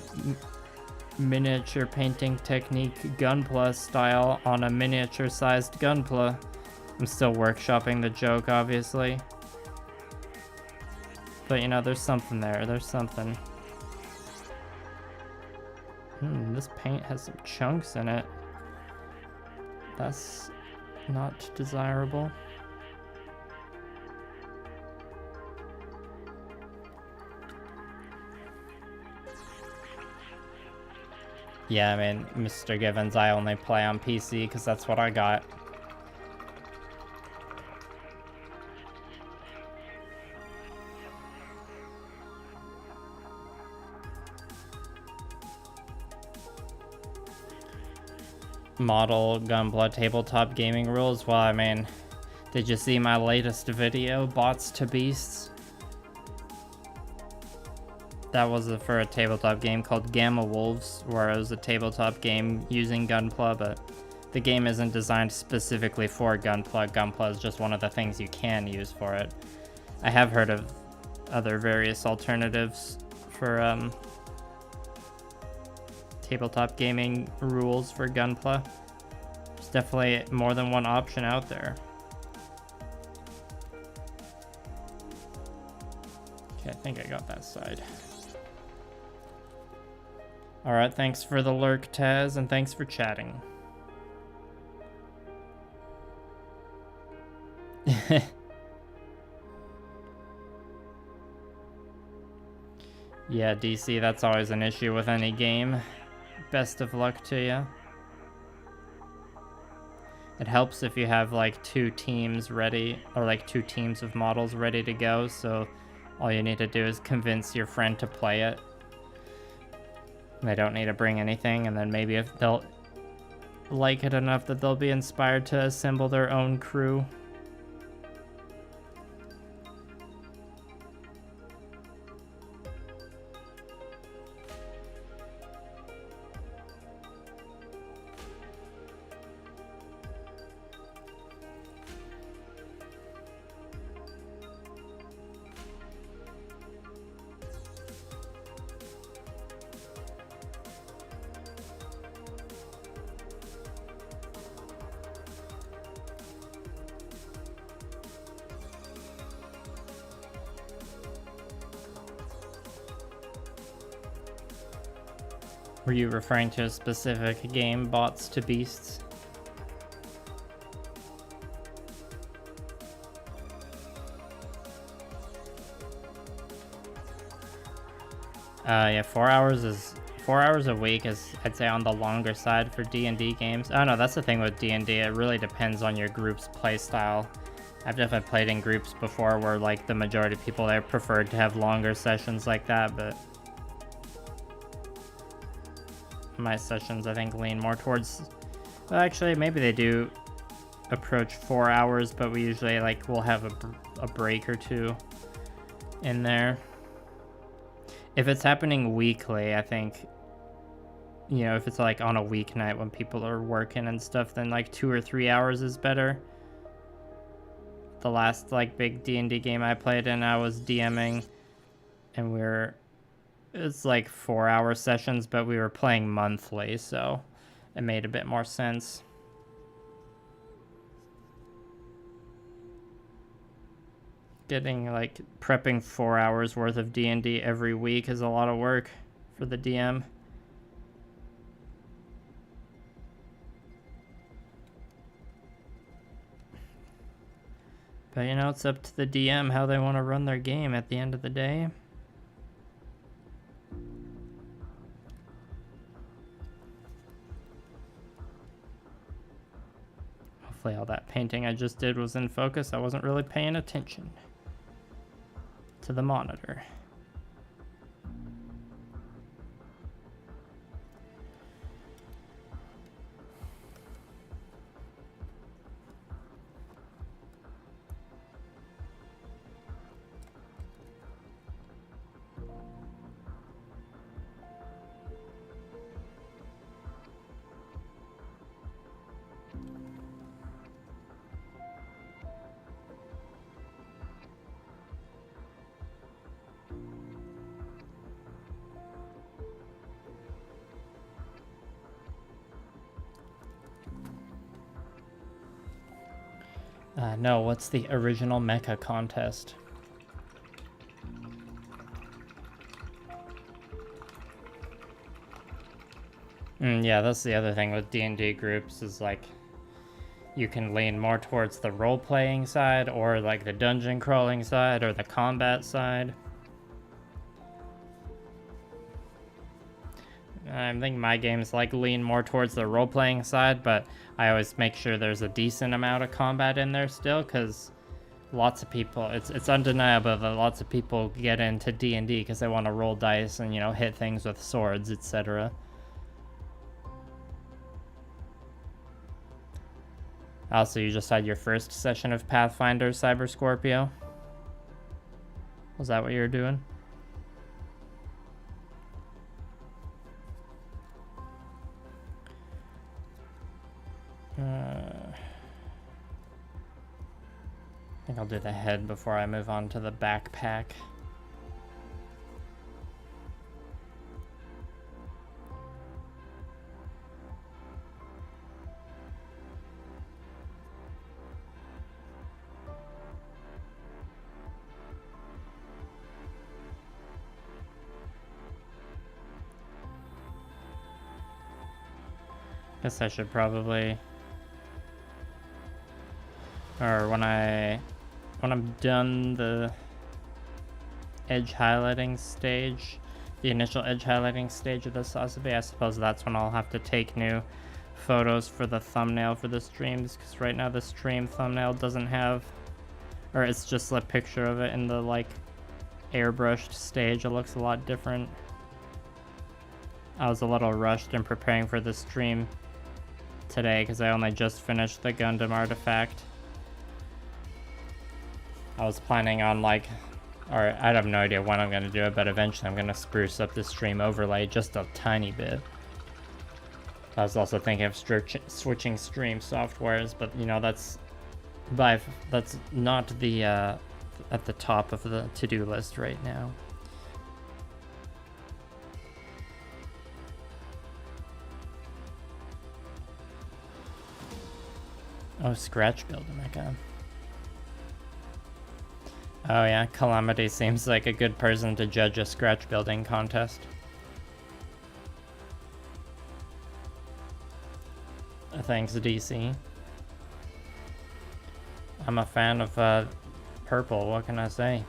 Speaker 1: miniature painting technique Gunpla style on a miniature sized Gunpla. I'm still workshopping the joke, obviously. But you know, there's something there, there's something. This paint has some chunks in it. That's not desirable. Yeah, I mean, Mr. Givens, I only play on PC because that's what I got. Model Gunpla tabletop gaming rules. Well, I mean, did you see my latest video, Bots to Beasts? That was for a tabletop game called Gamma Wolves, where it was a tabletop game using Gunpla, but the game isn't designed specifically for Gunpla. Gunpla is just one of the things you can use for it. I have heard of other various alternatives for tabletop gaming rules for Gunpla. There's definitely more than one option out there. Okay, I think I got that side. Alright, thanks for the lurk, Taz, and thanks for chatting. Yeah, DC, that's always an issue with any game. Best of luck to you. It helps if you have like 2 teams ready, or like 2 teams of models ready to go, so all you need to do is convince your friend to play it. They don't need to bring anything, and then maybe if they'll like it enough that they'll be inspired to assemble their own crew. Were you referring to a specific game, Bots to Beasts? Yeah, 4 hours a week is, I'd say, on the longer side for D&D games. Oh no, that's the thing with D&D, it really depends on your group's playstyle. I've definitely played in groups before where like the majority of people there preferred to have longer sessions like that, but my sessions I think lean more towards, well, actually maybe they do approach 4 hours, but we usually like we'll have a break or two in there. If it's happening weekly, I think, you know, if it's like on a weeknight when people are working and stuff, then like 2 or 3 hours is better. The last like big D&D game I played in, I was DMing, and it's like 4 hour sessions, but we were playing monthly, so it made a bit more sense. Getting like prepping 4 hours worth of D&D every week is a lot of work for the DM. But you know, it's up to the DM how they want to run their game at the end of the day. Hopefully all that painting I just did was in focus. I wasn't really paying attention to the monitor. No, what's the original mecha contest? Yeah, that's the other thing with D&D groups is like you can lean more towards the role-playing side or like the dungeon crawling side or the combat side. I think my games like lean more towards the role-playing side, but I always make sure there's a decent amount of combat in there still, because lots of people, it's undeniable that lots of people get into D&D because they want to roll dice and, you know, hit things with swords, etc. Also, you just had your first session of Pathfinder, Cyber Scorpio. Was that what you were doing? I think I'll do the head before I move on to the backpack. Guess I should probably, or when I'm done the edge highlighting stage, the initial edge highlighting stage of the Sazabi, I suppose that's when I'll have to take new photos for the thumbnail for the streams, because right now the stream thumbnail doesn't have, or it's just a picture of it in the like airbrushed stage. It looks a lot different. I was a little rushed in preparing for the stream today because I only just finished the Gundam artifact. I was planning on like, or I have no idea when I'm going to do it, but eventually I'm going to spruce up the stream overlay just a tiny bit. I was also thinking of switching stream softwares, but you know, that's not the at the top of the to-do list right now. Oh, scratch build, oh my god. Oh yeah, Calamity seems like a good person to judge a scratch building contest. Thanks, DC. I'm a fan of purple, what can I say?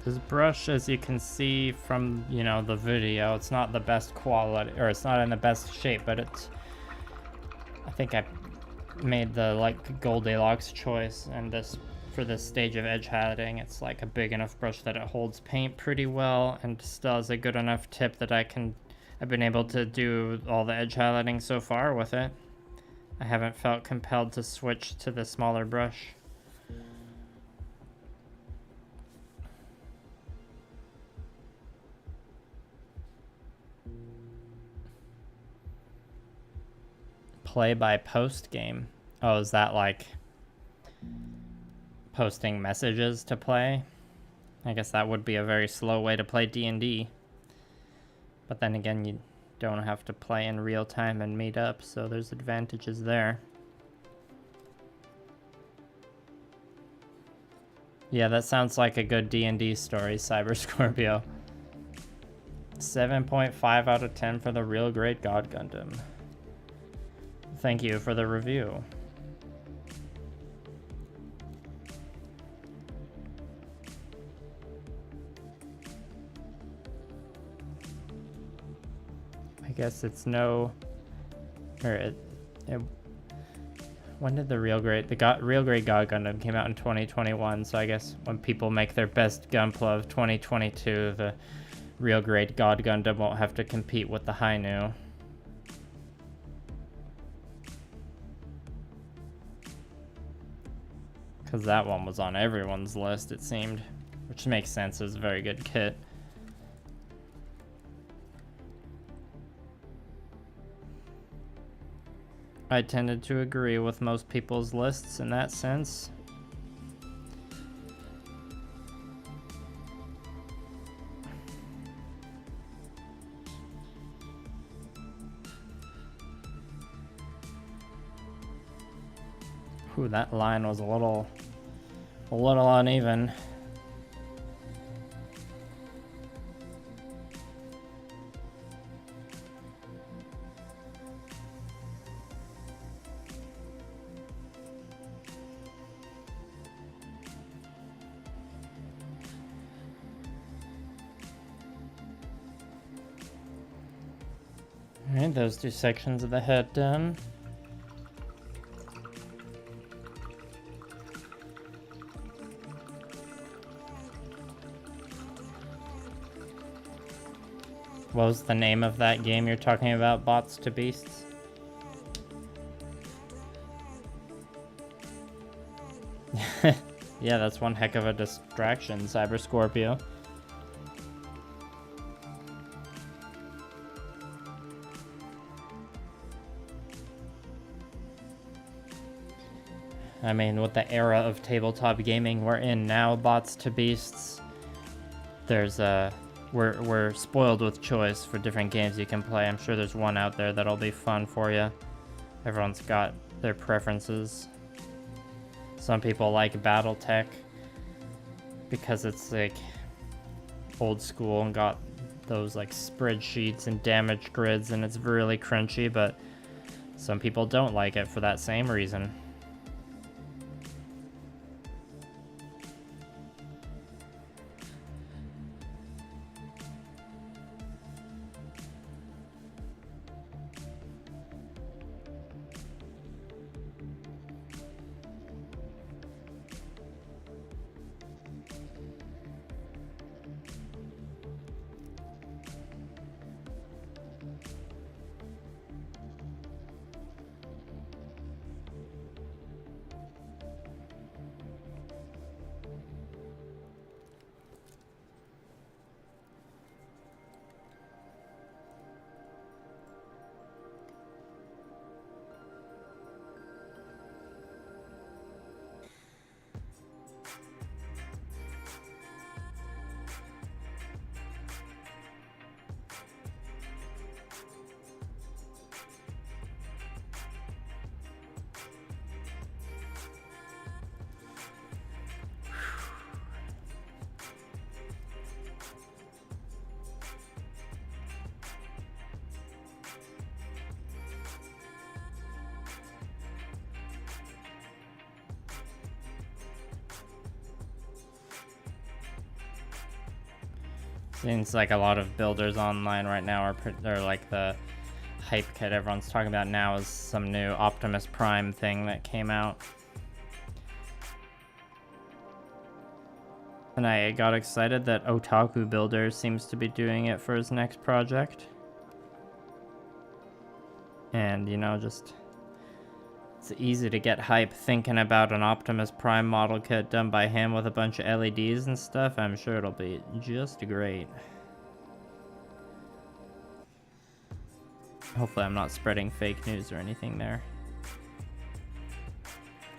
Speaker 1: This brush, as you can see from, you know, the video, it's not the best quality, or it's not in the best shape, but it's, I think I made the, like, Goldilocks choice, and this, for this stage of edge highlighting, it's like a big enough brush that it holds paint pretty well, and still has a good enough tip that I've been able to do all the edge highlighting so far with it. I haven't felt compelled to switch to the smaller brush. Play by post game. Oh, is that like posting messages to play? I guess that would be a very slow way to play D&D. But then again, you don't have to play in real time and meet up, so there's advantages there. Yeah, that sounds like a good D&D story, Cyber Scorpio. 7.5 out of 10 for the Real Great God Gundam. Thank you for the review. I guess it's no, or when did the Real Great God Gundam came out in 2021? So I guess when people make their best Gunpla of 2022, the Real Great God Gundam won't have to compete with the Hainu. Because that one was on everyone's list, it seemed. Which makes sense, it was a very good kit. I tended to agree with most people's lists in that sense. Ooh, that line was a little uneven. Alright, those two sections of the head done. What was the name of that game you're talking about, Bots to Beasts? Yeah, that's one heck of a distraction, Cyber Scorpio. I mean, with the era of tabletop gaming we're in now, Bots to Beasts, there's we're spoiled with choice for different games you can play. I'm sure there's one out there that'll be fun for you. Everyone's got their preferences. Some people like BattleTech because it's like old school and got those like spreadsheets and damage grids and it's really crunchy, but some people don't like it for that same reason. Seems like a lot of builders online right now are like the hype kit everyone's talking about now is some new Optimus Prime thing that came out. And I got excited that Otaku Builder seems to be doing it for his next project. And, you know, just... it's easy to get hype thinking about an Optimus Prime model kit done by him with a bunch of LEDs and stuff. I'm sure it'll be just great. Hopefully I'm not spreading fake news or anything there.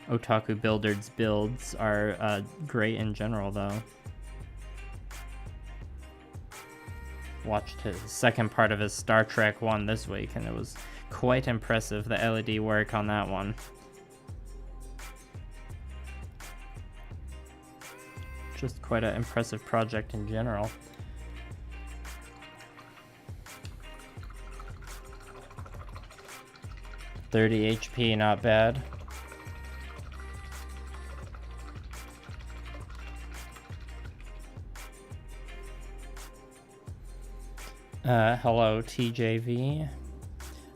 Speaker 1: Otaku Builder's builds are great in general, though. Watched his second part of his Star Trek one this week, and it was quite impressive, the LED work on that one. Just quite an impressive project in general. $30 HP, not bad. Hello, TJV.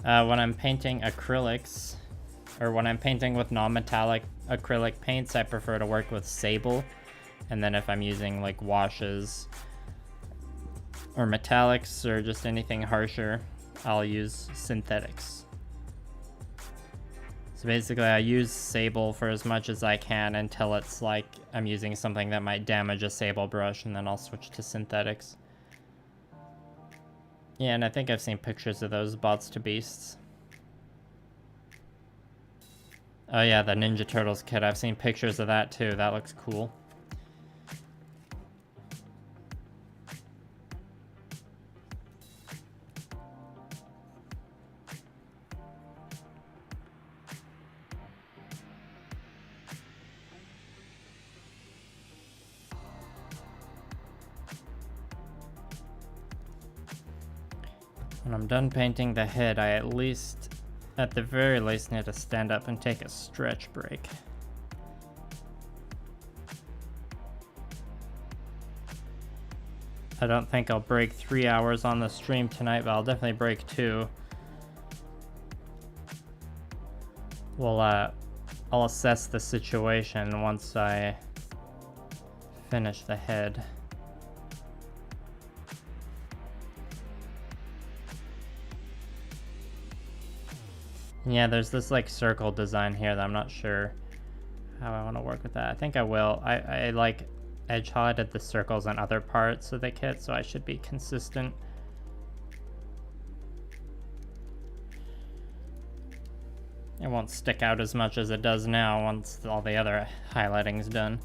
Speaker 1: When I'm painting acrylics, or when I'm painting with non-metallic acrylic paints, I prefer to work with sable. And then if I'm using like washes or metallics or just anything harsher, I'll use synthetics. So basically I use sable for as much as I can until it's like I'm using something that might damage a sable brush, and then I'll switch to synthetics. Yeah, and I think I've seen pictures of those Bots to Beasts. Oh yeah, the Ninja Turtles kit. I've seen pictures of that too. That looks cool. When I'm done painting the head, I at the very least, need to stand up and take a stretch break. I don't think I'll break 3 hours on the stream tonight, but I'll definitely break 2. I'll assess the situation once I finish the head. Yeah, there's this like circle design here that I'm not sure how I want to work with that. I think I will. I like edge highlighted the circles on other parts of the kit, so I should be consistent. It won't stick out as much as it does now once all the other highlighting's done.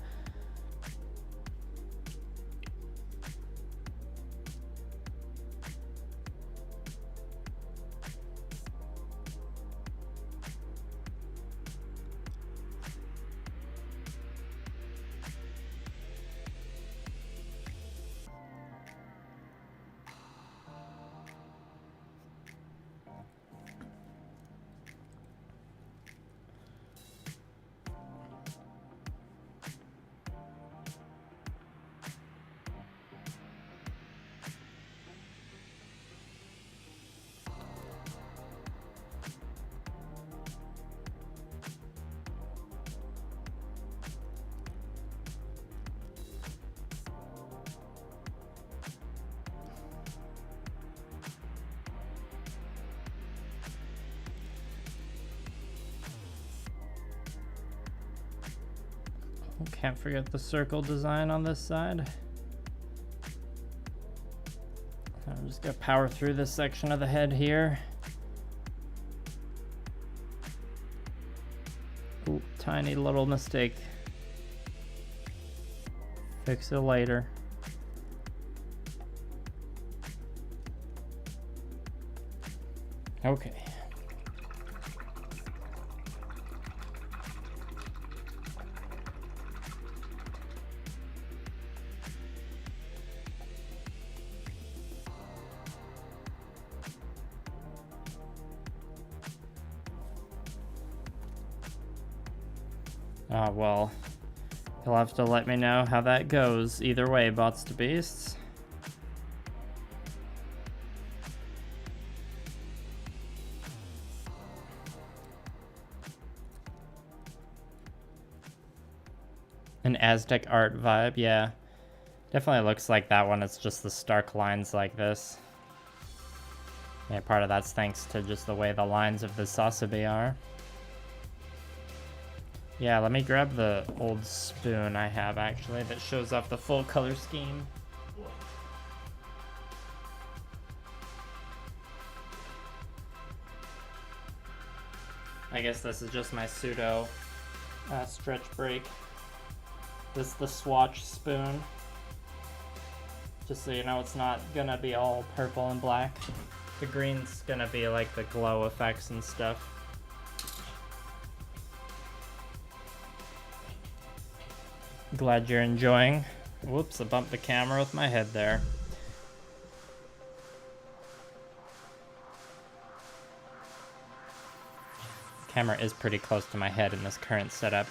Speaker 1: Can't forget the circle design on this side. I'm just gonna power through this section of the head here. Ooh, tiny little mistake. Fix it later. Okay. Well, you'll have to let me know how that goes. Either way, bots to beasts. An Aztec art vibe, yeah. Definitely looks like that one. It's just the stark lines like this. Yeah, part of that's thanks to just the way the lines of the Sazabi are. Yeah, let me grab the old spoon I have actually that shows off the full color scheme. I guess this is just my pseudo stretch break. This is the swatch spoon. Just so you know, it's not gonna be all purple and black. The green's gonna be like the glow effects and stuff. Glad you're enjoying. Whoops, I bumped the camera with my head there. Camera is pretty close to my head in this current setup.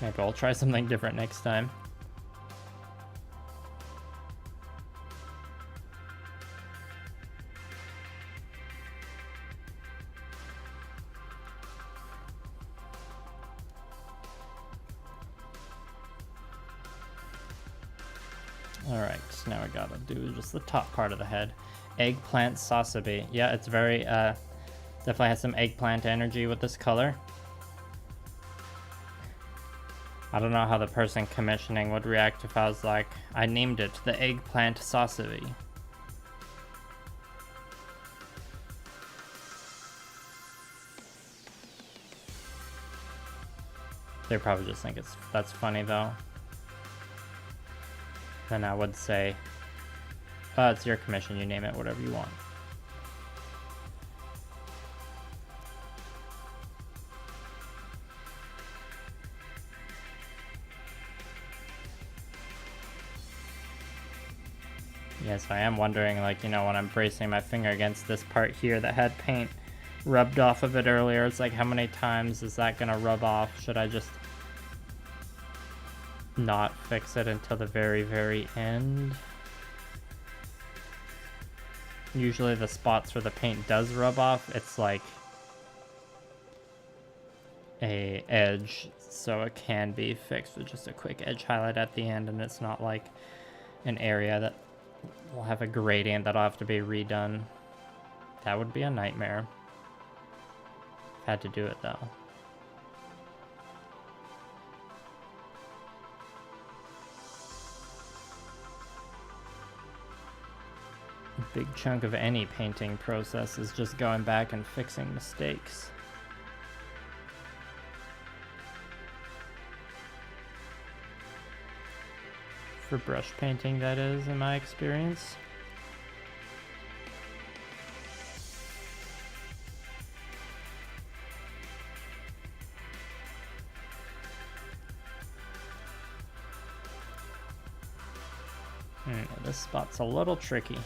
Speaker 1: Maybe I'll try something different next time. Alright, so now I gotta do just the top part of the head. Eggplant Sazabi. Yeah, it's very, definitely has some eggplant energy with this color. I don't know how the person commissioning would react if I was like, I named it the Eggplant Sazabi. They probably just think that's funny though. Then I would say, it's your commission, you name it whatever you want. Yes, I am wondering, like, you know, when I'm bracing my finger against this part here that had paint rubbed off of it earlier, it's like, how many times is that gonna rub off? Should I just not fix it until the very, very end? Usually the spots where the paint does rub off, it's like a edge, so it can be fixed with just a quick edge highlight at the end, and it's not like an area that will have a gradient that'll have to be redone. That would be a nightmare. Had to do it though. A big chunk of any painting process is just going back and fixing mistakes. For brush painting, that is, in my experience. This spot's a little tricky.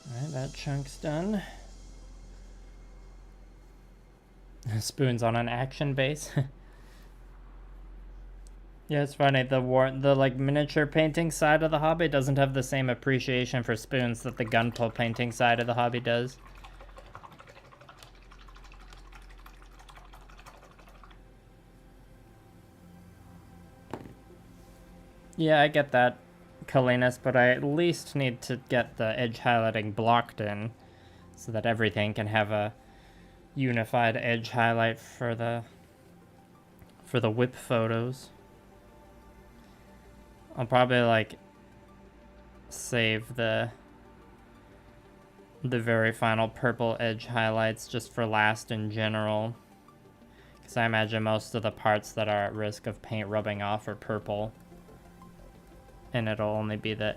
Speaker 1: Alright, that chunk's done. Spoons on an action base. Yeah, it's funny. The like miniature painting side of the hobby doesn't have the same appreciation for spoons that the Gunpla painting side of the hobby does. Yeah, I get that, Kalinas, but I at least need to get the edge highlighting blocked in so that everything can have a unified edge highlight for the whip photos. I'll probably like save the very final purple edge highlights just for last in general, because I imagine most of the parts that are at risk of paint rubbing off are purple, and it'll only be the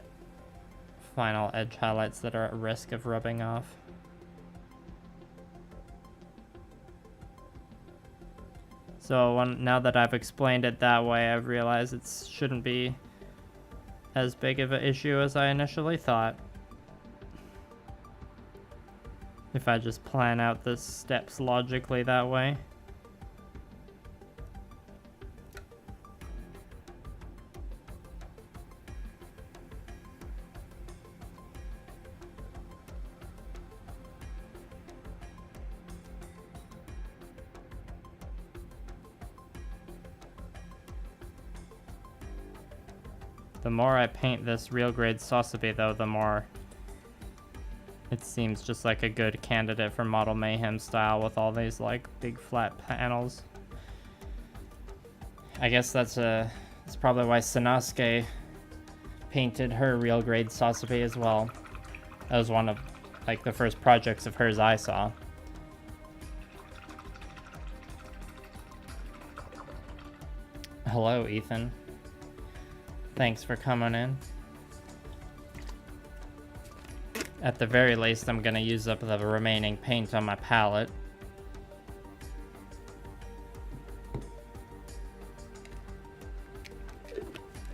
Speaker 1: final edge highlights that are at risk of rubbing off. So now that I've explained it that way, I've realized it shouldn't be as big of an issue as I initially thought. If I just plan out the steps logically that way. The more I paint this real grade Sazabi though, the more it seems just like a good candidate for Model Mayhem style with all these like big flat panels. I guess that's probably why Sanosuke painted her real grade Sazabi as well. That was one of like the first projects of hers I saw. Hello, Ethan. Thanks for coming in. At the very least, I'm gonna use up the remaining paint on my palette.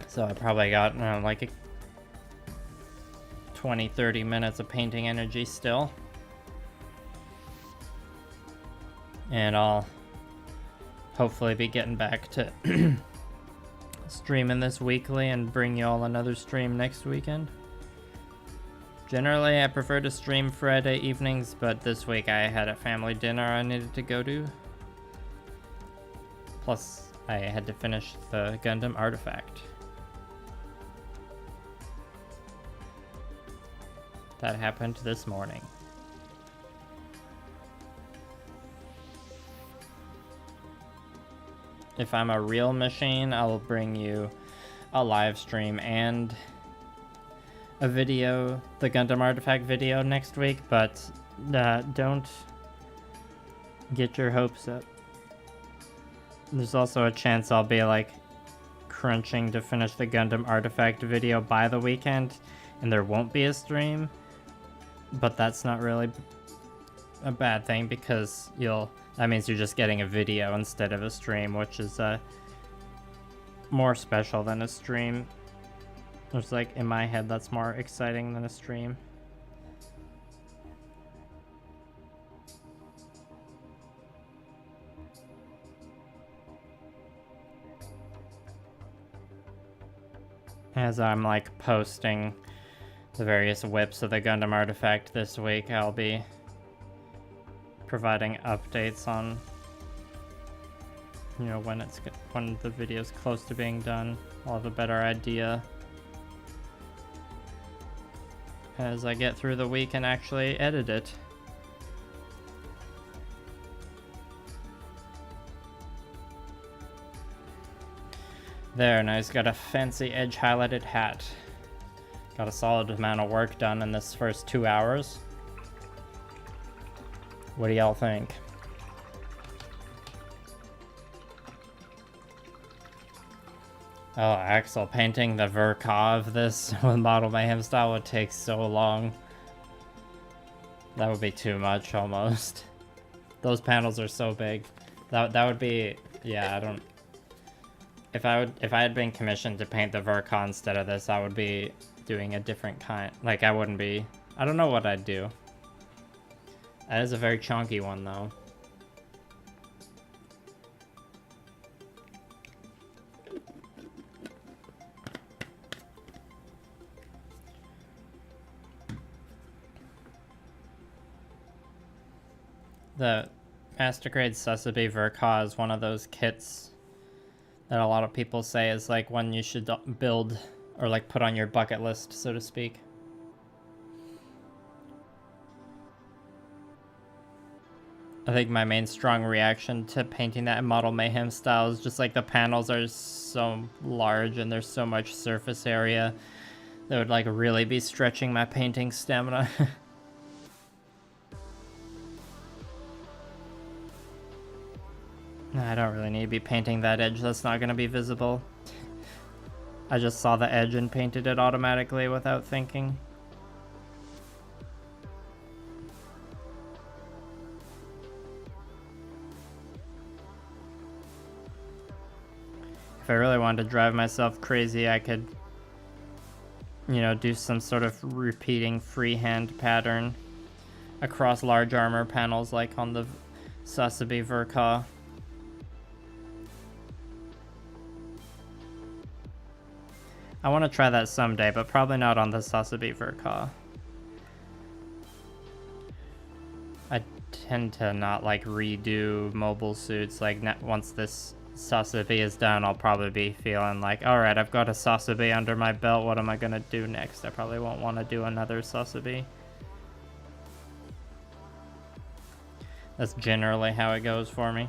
Speaker 1: So I probably got like 20-30 minutes of painting energy still. And I'll hopefully be getting back to streaming this weekly and bring you all another stream next weekend. Generally, I prefer to stream Friday evenings, but this week I had a family dinner I needed to go to. Plus, I had to finish the Gundam artifact. That happened this morning. If I'm a real machine, I'll bring you a live stream and a video, the Gundam artifact video next week, but don't get your hopes up. There's also a chance I'll be like crunching to finish the Gundam artifact video by the weekend and there won't be a stream, but that's not really a bad thing because that means you're just getting a video instead of a stream, which is more special than a stream. It's like, in my head, that's more exciting than a stream. As I'm like posting the various whips of the Gundam artifact this week, I'll be providing updates on, you know, when the video's close to being done. I'll have a better idea as I get through the week and actually edit it. There, now he's got a fancy edge highlighted hat. Got a solid amount of work done in this first 2 hours. What do y'all think? Oh, Axel, painting the Verka of this with Model Mayhem style would take so long. That would be too much, almost. Those panels are so big. That would be... Yeah, I don't... If I had been commissioned to paint the Verka instead of this, I would be doing a different kind. Like, I wouldn't be... I don't know what I'd do. That is a very chunky one, though. The Master Grade Sazabi Verka is one of those kits that a lot of people say is like one you should build or like put on your bucket list, so to speak. I think my main strong reaction to painting that in Model Mayhem style is just like the panels are so large and there's so much surface area that would like really be stretching my painting stamina. I don't really need to be painting that edge, that's not going to be visible. I just saw the edge and painted it automatically without thinking. If I really wanted to drive myself crazy, I could, you know, do some sort of repeating freehand pattern across large armor panels like on the Sazabi Verka. I want to try that someday, but probably not on the Sazabi Verka. I tend to not like redo mobile suits. Like once this Sazabi is done, I'll probably be feeling like, alright, I've got a Sazabi under my belt, what am I gonna do next? I probably won't want to do another Sazabi. That's generally how it goes for me.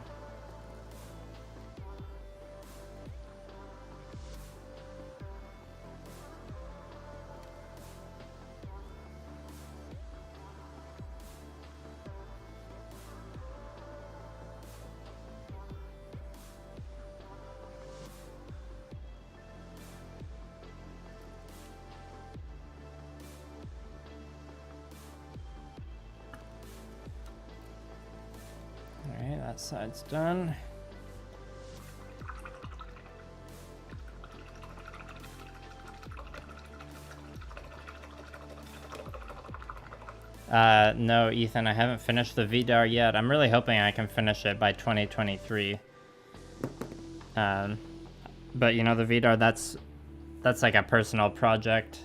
Speaker 1: Alright, that side's done. No, Ethan, I haven't finished the VDAR yet. I'm really hoping I can finish it by 2023. But you know, the VDAR, that's like a personal project.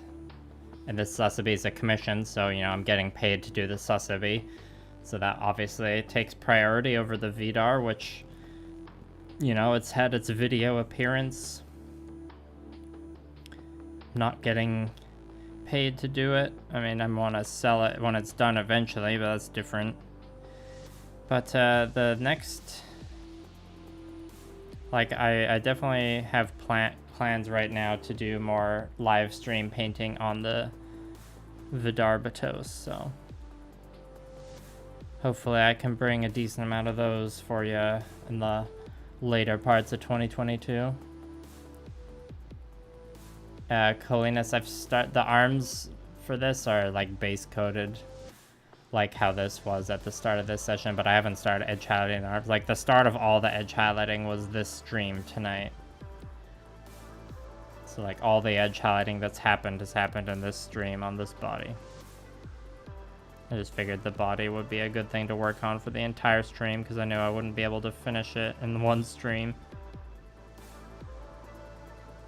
Speaker 1: And this Sazabi is a commission, so you know, I'm getting paid to do the Sazabi. So that obviously takes priority over the VDAR, which, you know, it's had its video appearance. Not getting paid to do it. I mean, I want to sell it when it's done eventually, but that's different. But the next, like, I definitely have plans right now to do more live stream painting on the Vidarbatos, so hopefully I can bring a decent amount of those for you in the later parts of 2022. Kalinas, the arms for this are like base coded, like how this was at the start of this session, but I haven't started edge highlighting arms. Like the start of all the edge highlighting was this stream tonight. So like all the edge highlighting that's happened has happened in this stream on this body. I just figured the body would be a good thing to work on for the entire stream because I knew I wouldn't be able to finish it in one stream.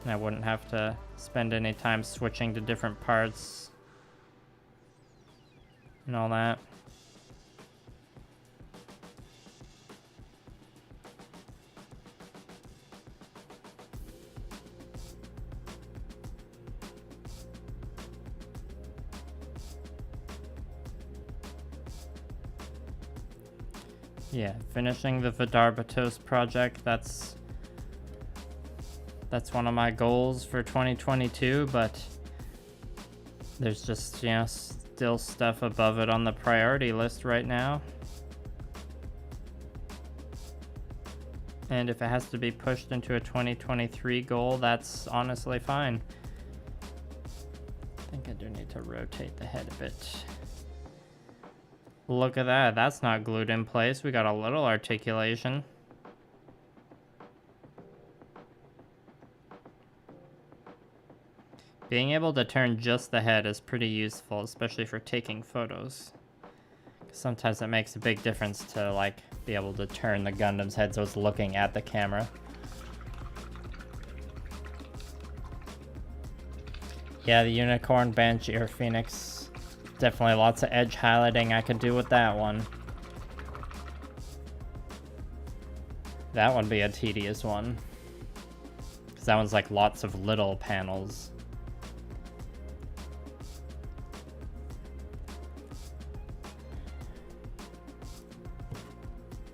Speaker 1: And I wouldn't have to spend any time switching to different parts and all that. Yeah, finishing the Vidarbatos project, that's one of my goals for 2022, but there's just, you know, still stuff above it on the priority list right now. And if it has to be pushed into a 2023 goal, that's honestly fine. I think I do need to rotate the head a bit. Look at that, that's not glued in place. We got a little articulation. Being able to turn just the head is pretty useful, especially for taking photos. Sometimes it makes a big difference to like be able to turn the Gundam's head so it's looking at the camera. Yeah, the Unicorn Banshee or Phoenix. Definitely lots of edge highlighting I could do with that one. That would be a tedious one. Because that one's like lots of little panels.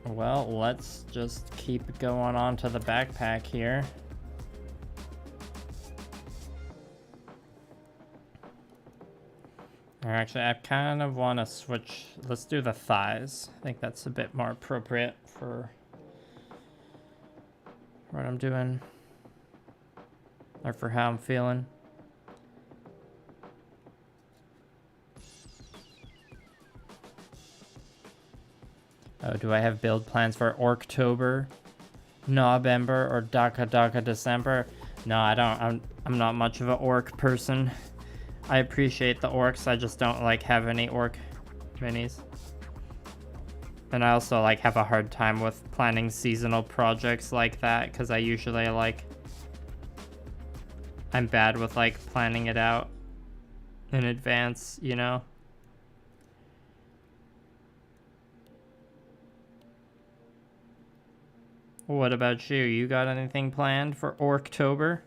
Speaker 1: Well, let's just keep going on to the backpack here. Or actually, I kind of want to switch. Let's do the thighs. I think that's a bit more appropriate for what I'm doing. Or for how I'm feeling. Oh, do I have build plans for Orktober, November, or Daka December? No, I don't. I'm not much of an orc person. I appreciate the orcs, I just don't like have any orc minis. And I also like have a hard time with planning seasonal projects like that because I usually like I'm bad with like planning it out in advance, you know? What about you? You got anything planned for Orktober?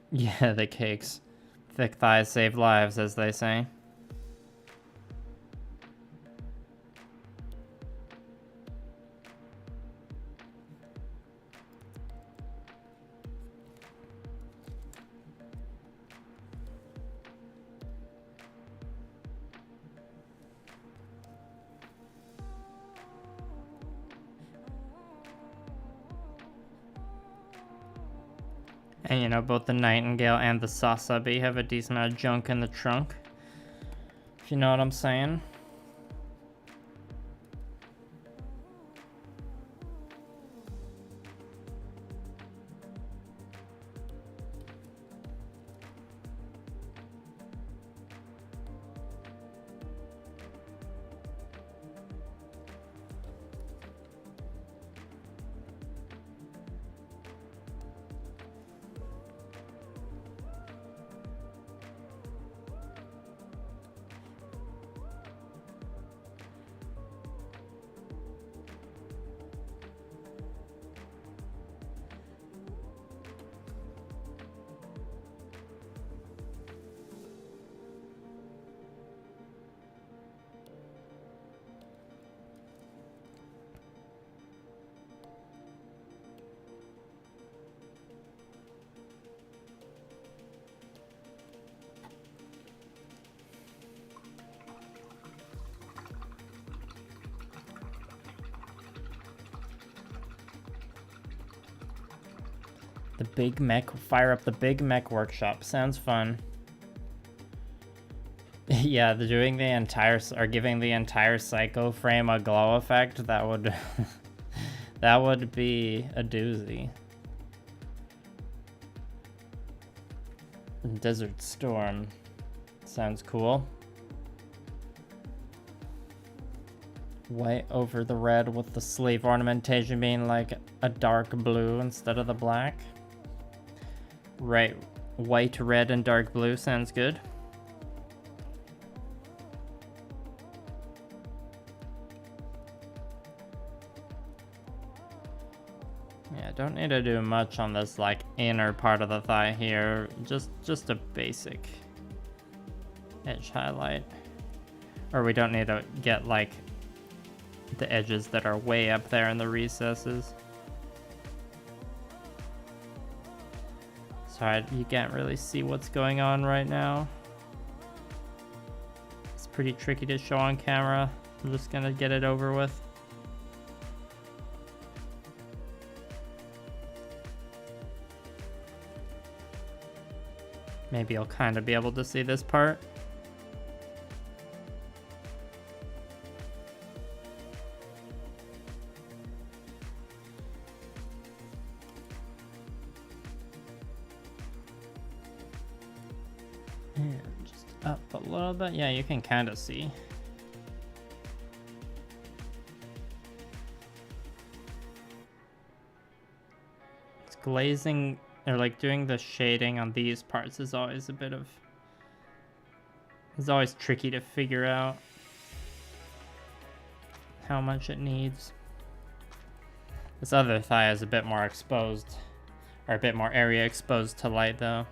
Speaker 1: Yeah, the cakes. Thick thighs save lives, as they say. And you know, both the Nightingale and the Sazabi have a decent amount of junk in the trunk. If you know what I'm saying. The Big Mech, fire up the Big Mech workshop. Sounds fun. Yeah, doing the entire, or giving the entire Psycho frame a glow effect, that would, that would be a doozy. Desert Storm. Sounds cool. White over the red with the sleeve ornamentation being like a dark blue instead of the black. Right, white, red, and dark blue sounds good. Yeah, don't need to do much on this like inner part of the thigh here. Just a basic edge highlight. Or we don't need to get like the edges that are way up there in the recesses. Sorry, you can't really see what's going on right now. It's pretty tricky to show on camera. I'm just gonna get it over with. Maybe you'll kind of be able to see this part. And just up a little bit. Yeah, you can kind of see. It's glazing, or like doing the shading on these parts is always a bit of, it's always tricky to figure out how much it needs. This other thigh is a bit more exposed, or a bit more area exposed to light though.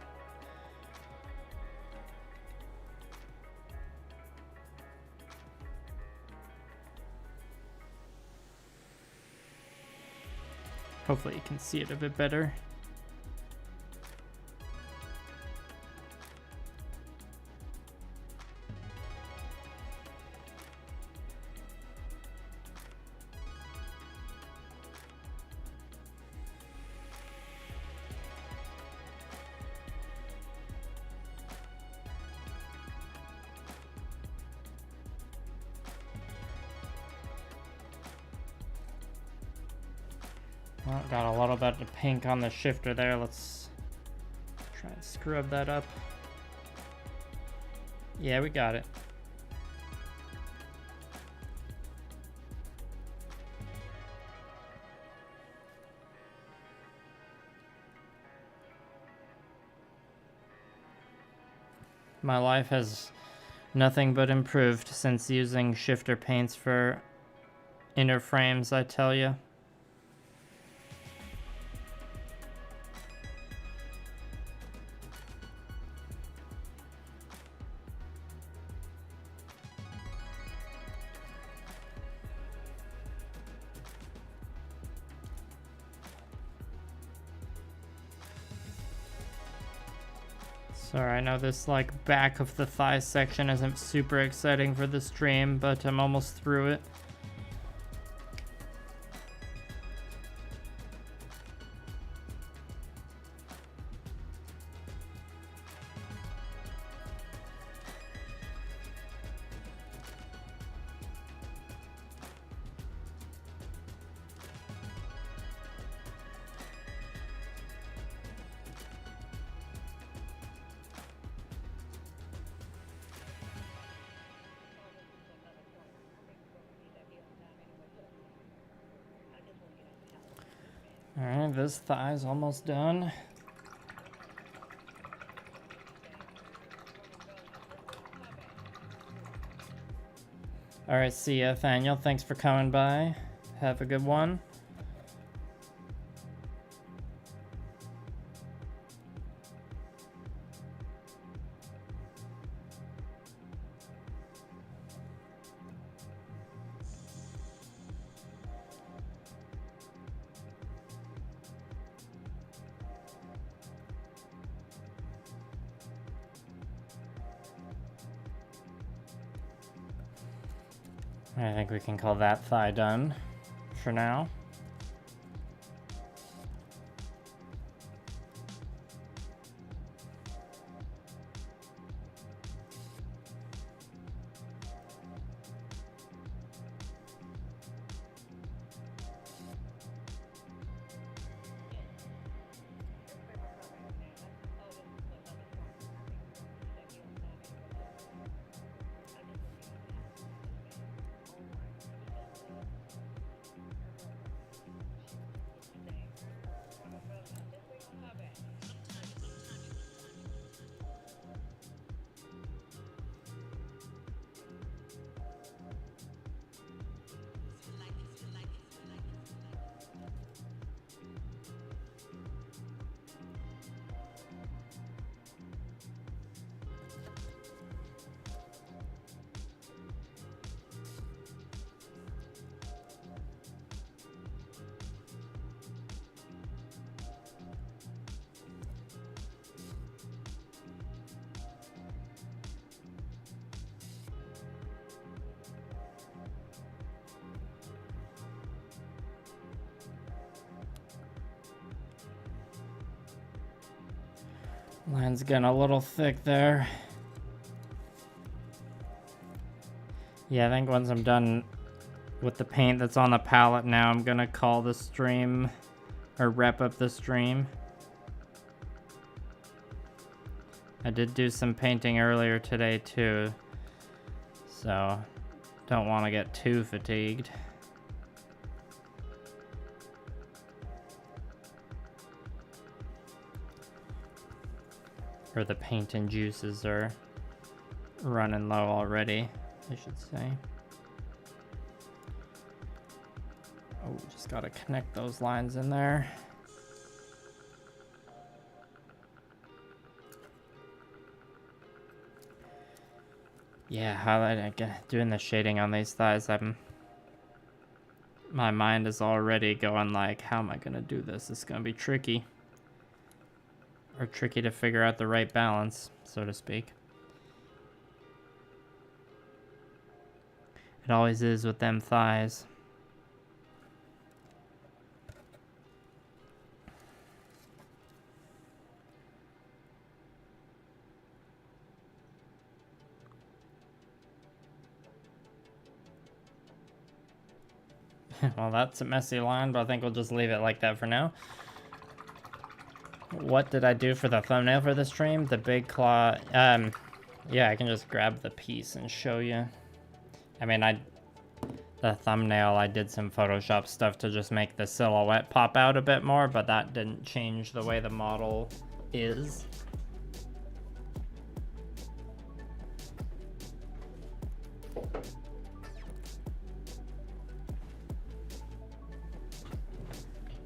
Speaker 1: Hopefully you can see it a bit better. Well, got a little bit of pink on the shifter there. Let's try and scrub that up. Yeah, we got it. My life has nothing but improved since using shifter paints for inner frames, I tell you. Sorry, I know this like back of the thigh section isn't super exciting for the stream, but I'm almost through it. Alright, this thigh's almost done. Alright, see ya, Nathaniel. Thanks for coming by. Have a good one. I think we can call that thigh done for now. Line's getting a little thick there. Yeah, I think once I'm done with the paint that's on the palette now, I'm gonna call the stream, or wrap up the stream. I did do some painting earlier today too, so don't want to get too fatigued. Or the paint and juices are running low already, I should say. Oh, just gotta connect those lines in there. Yeah, highlighting again, doing the shading on these thighs, my mind is already going like, how am I gonna do this? It's gonna be tricky. Or tricky to figure out the right balance, so to speak. It always is with them thighs. Well, that's a messy line, but I think we'll just leave it like that for now. What did I do for the thumbnail for the stream? The big claw. Yeah, I can just grab the piece and show you. I mean, the thumbnail, I did some Photoshop stuff to just make the silhouette pop out a bit more, but that didn't change the way the model is.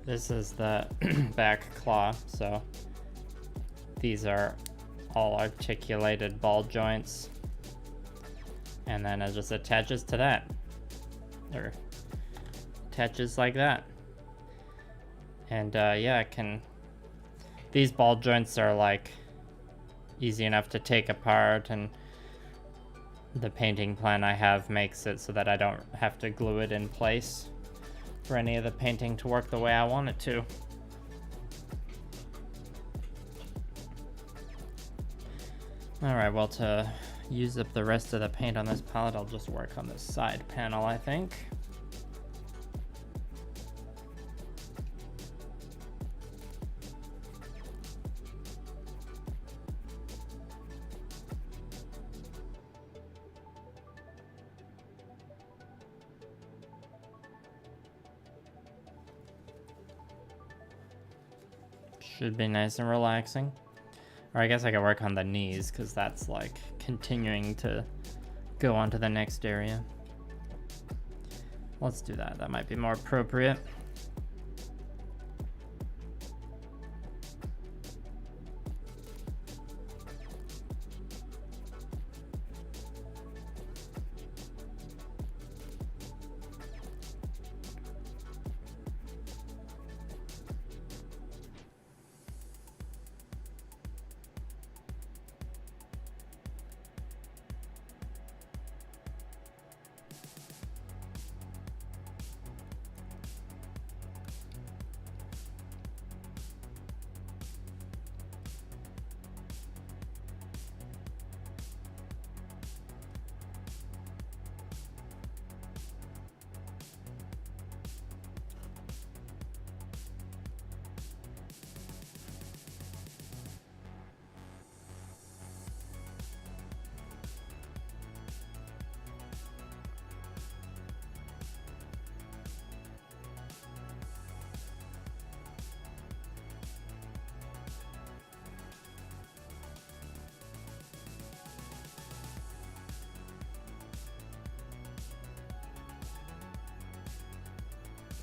Speaker 1: This is the back claw, so these are all articulated ball joints. And then it just attaches to that. Or attaches like that. And yeah, these ball joints are like easy enough to take apart, and the painting plan I have makes it so that I don't have to glue it in place for any of the painting to work the way I want it to. Alright, well, to use up the rest of the paint on this palette, I'll just work on this side panel, I think. Should be nice and relaxing. Or I guess I could work on the knees, because that's like continuing to go on to the next area. Let's do that. That might be more appropriate.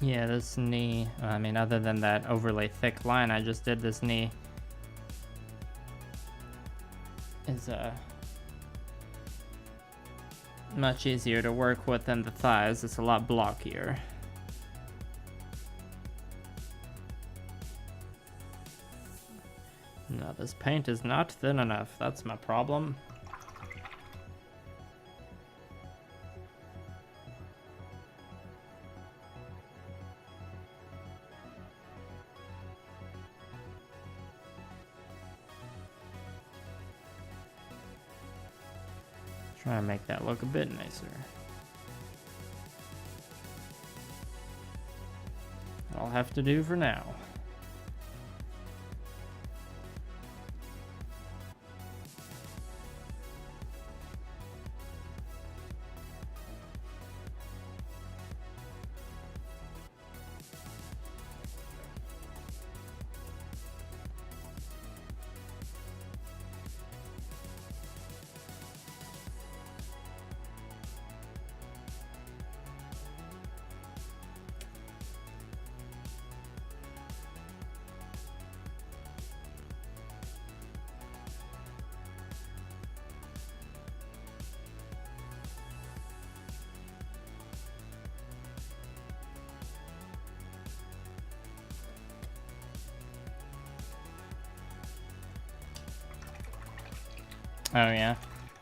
Speaker 1: Yeah, this knee, I mean, other than that overly thick line I just did, this knee is much easier to work with than the thighs. It's a lot blockier. No, this paint is not thin enough. That's my problem. Try to make that look a bit nicer. I'll have to do for now. Oh yeah,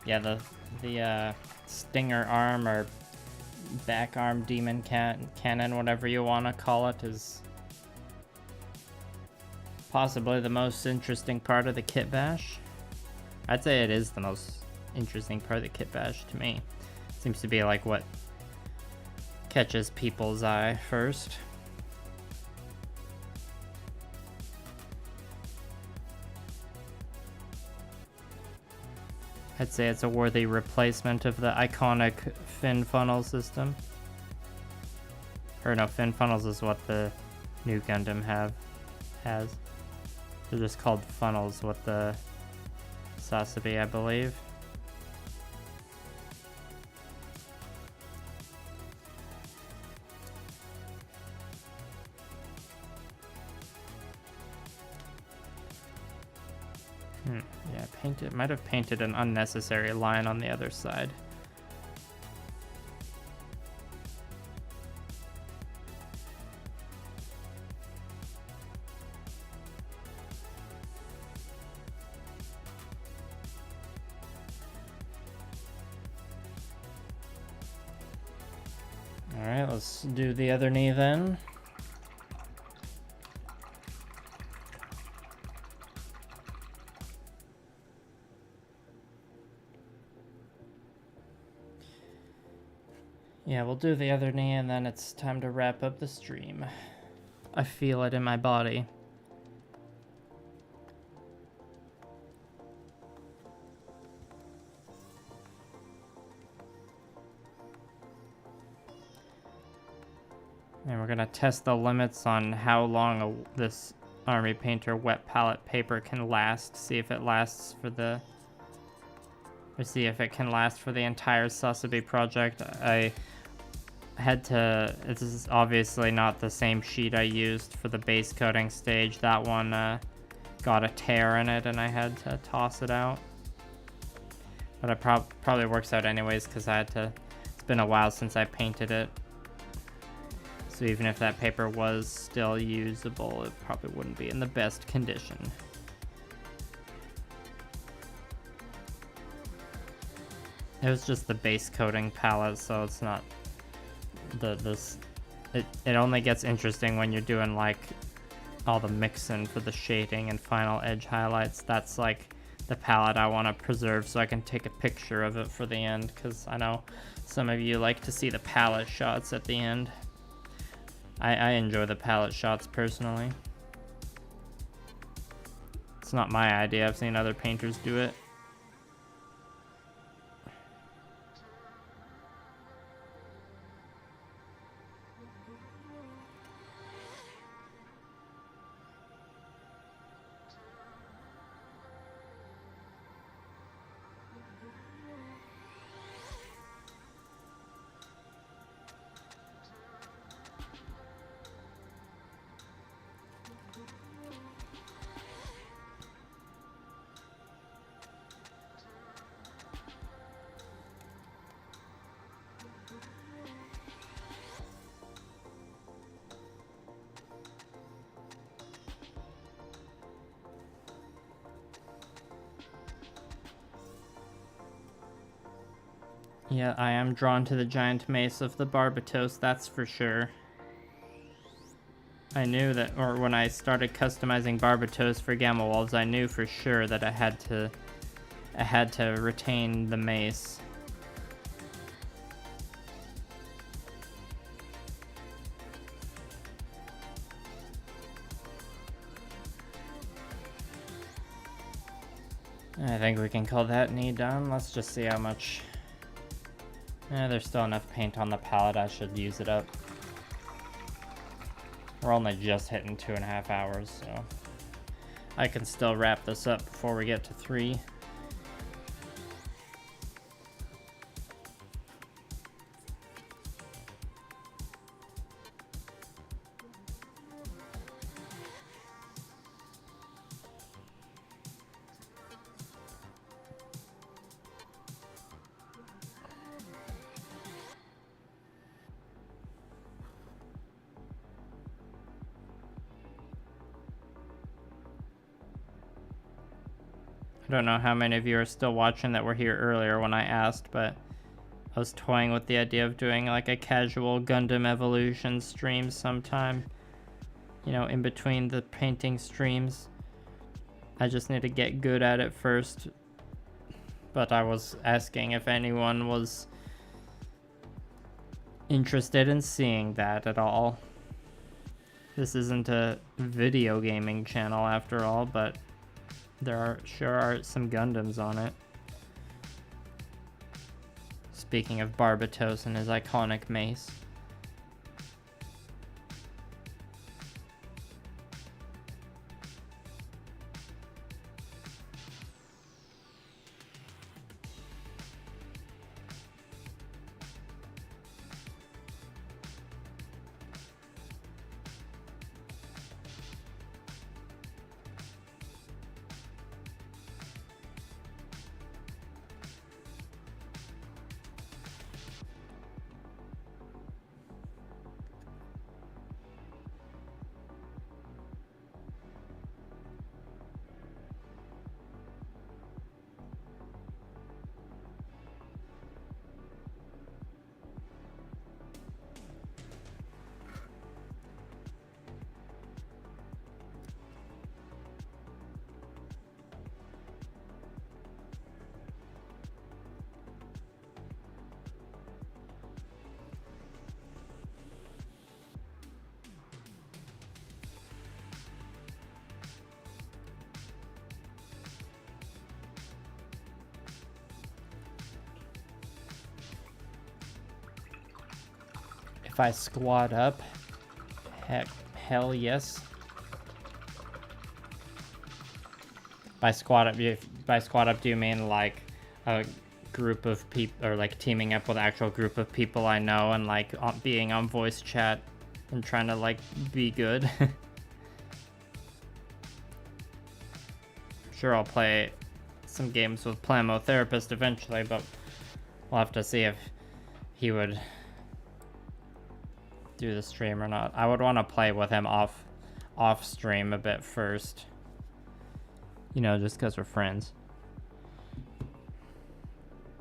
Speaker 1: yeah. The stinger arm or back arm demon cannon, whatever you want to call it, is possibly the most interesting part of the Kitbash. I'd say it is the most interesting part of the Kitbash to me. Seems to be like what catches people's eye first. I'd say it's a worthy replacement of the iconic fin funnel system. Or no, fin funnels is what the new Gundam has. They're just called funnels with the Sazabi, I believe. Yeah, might have painted an unnecessary line on the other side. Alright, let's do the other knee then. Yeah, we'll do the other knee and then it's time to wrap up the stream. I feel it in my body. And we're gonna test the limits on how long this Army Painter wet palette paper can last. See if it lasts for the... Or see if it can last for the entire Sazabi project. I had to... This is obviously not the same sheet I used for the base coating stage. That one got a tear in it and I had to toss it out. But it probably works out anyways because I had to... It's been a while since I painted it. So even if that paper was still usable, it probably wouldn't be in the best condition. It was just the base coating palette, so it's not it only gets interesting when you're doing like all the mixing for the shading and final edge highlights. That's like the palette I want to preserve so I can take a picture of it for the end, because I know some of you like to see the palette shots at the end. I enjoy the palette shots personally. It's not my idea, I've seen other painters do it. Yeah, I am drawn to the giant mace of the Barbatos, that's for sure. I knew that, or when I started customizing Barbatos for Gamma Wolves, I knew for sure that I had to retain the mace. I think we can call that knee done. Let's just see how much... there's still enough paint on the palette. I should use it up. We're only just hitting 2.5 hours, so... I can still wrap this up before we get to 3. I don't know how many of you are still watching that were here earlier when I asked, but I was toying with the idea of doing like a casual Gundam Evolution stream sometime, you know, in between the painting streams. I just need to get good at it first, but I was asking if anyone was interested in seeing that at all. This isn't a video gaming channel after all, but there sure are some Gundams on it. Speaking of Barbatos and his iconic mace. If I squat up, hell yes. By squat up, do you mean like a group of people, or like teaming up with an actual group of people I know and like being on voice chat and trying to like be good? Sure, I'll play some games with Plamo Therapist eventually, but we'll have to see if he would do the stream or not. I would want to play with him off stream a bit first, you know, just because we're friends.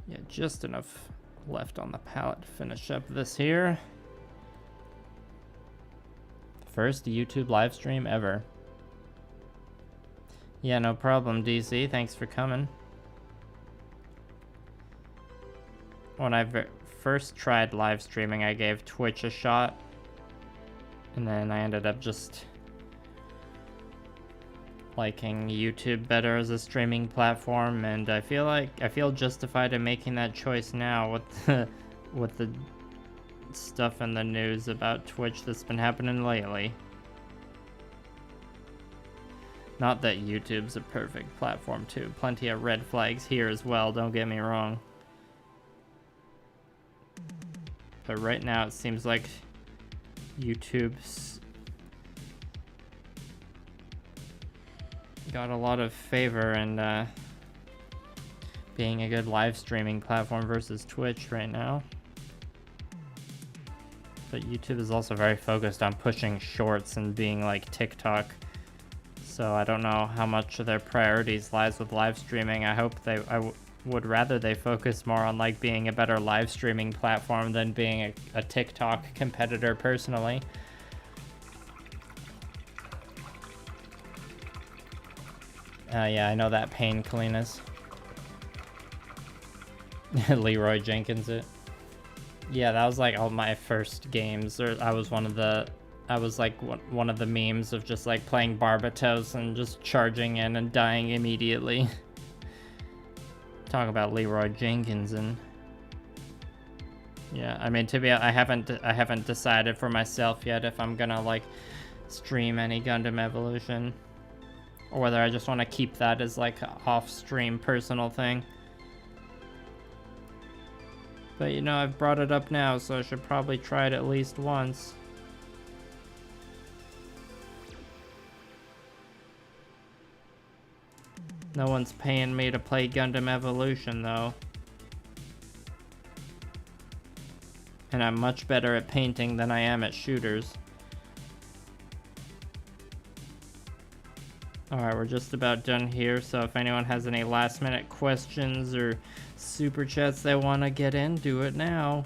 Speaker 1: Yeah, just enough left on the palette to finish up this here. First YouTube live stream ever. Yeah, no problem, DC. Thanks for coming. When I first tried live streaming, I gave Twitch a shot, and then I ended up just liking YouTube better as a streaming platform, and I feel justified in making that choice now with the stuff in the news about Twitch that's been happening lately. Not that YouTube's a perfect platform too. Plenty of red flags here as well, don't get me wrong. But right now it seems like YouTube's got a lot of favor in being a good live streaming platform versus Twitch right now. But YouTube is also very focused on pushing shorts and being like TikTok. So I don't know how much of their priorities lies with live streaming. I would rather they focus more on like being a better live streaming platform than being a TikTok competitor personally. Yeah, I know that pain, Kalinas. Leroy Jenkins it. Yeah, that was like all my first games. I was like one of the memes of just like playing Barbatos and just charging in and dying immediately. Talk about Leroy Jenkins and... Yeah, I mean, I haven't decided for myself yet if I'm gonna, like, stream any Gundam Evolution. Or whether I just want to keep that as, like, an off-stream personal thing. But, you know, I've brought it up now, so I should probably try it at least once. No one's paying me to play Gundam Evolution, though. And I'm much better at painting than I am at shooters. Alright, we're just about done here, so if anyone has any last minute questions or super chats they want to get in, do it now.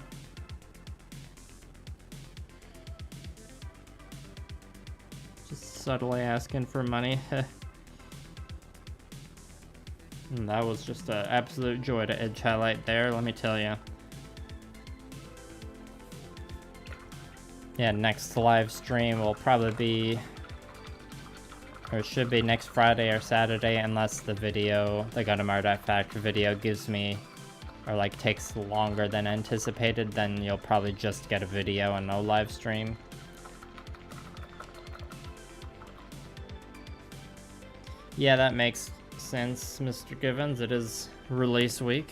Speaker 1: Just subtly asking for money. That was just an absolute joy to edge highlight there, let me tell you. Yeah, next live stream will probably be, or it should be next Friday or Saturday, unless the video, the Gundam Artifact video gives me, or like takes longer than anticipated, then you'll probably just get a video and no live stream. Yeah, that makes sense, Mr. Givens. It is release week.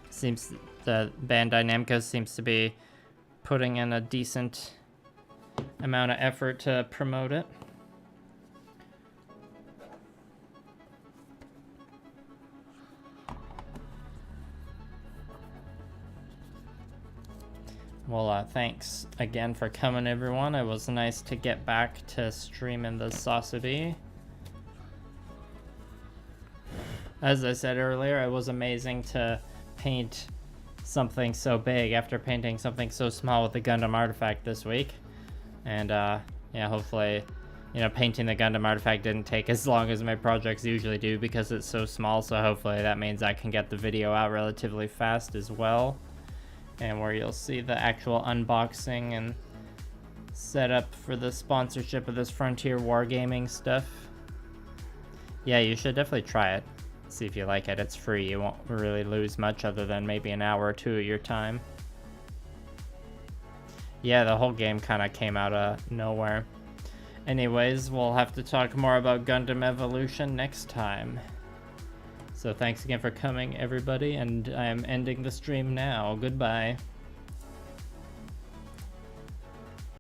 Speaker 1: Seems the Bandai Namco seems to be putting in a decent amount of effort to promote it. Well, thanks again for coming, everyone. It was nice to get back to streaming the Sazabi. As I said earlier, it was amazing to paint something so big after painting something so small with the Gundam Artifact this week. And yeah, hopefully, you know, painting the Gundam Artifact didn't take as long as my projects usually do because it's so small, so hopefully that means I can get the video out relatively fast as well. And where you'll see the actual unboxing and setup for the sponsorship of this Frontier Wargaming stuff. Yeah, you should definitely try it. See if you like it. It's free. You won't really lose much other than maybe an hour or two of your time. Yeah, the whole game kind of came out of nowhere. Anyways, we'll have to talk more about Gundam Evolution next time. So thanks again for coming, everybody, and I am ending the stream now. Goodbye.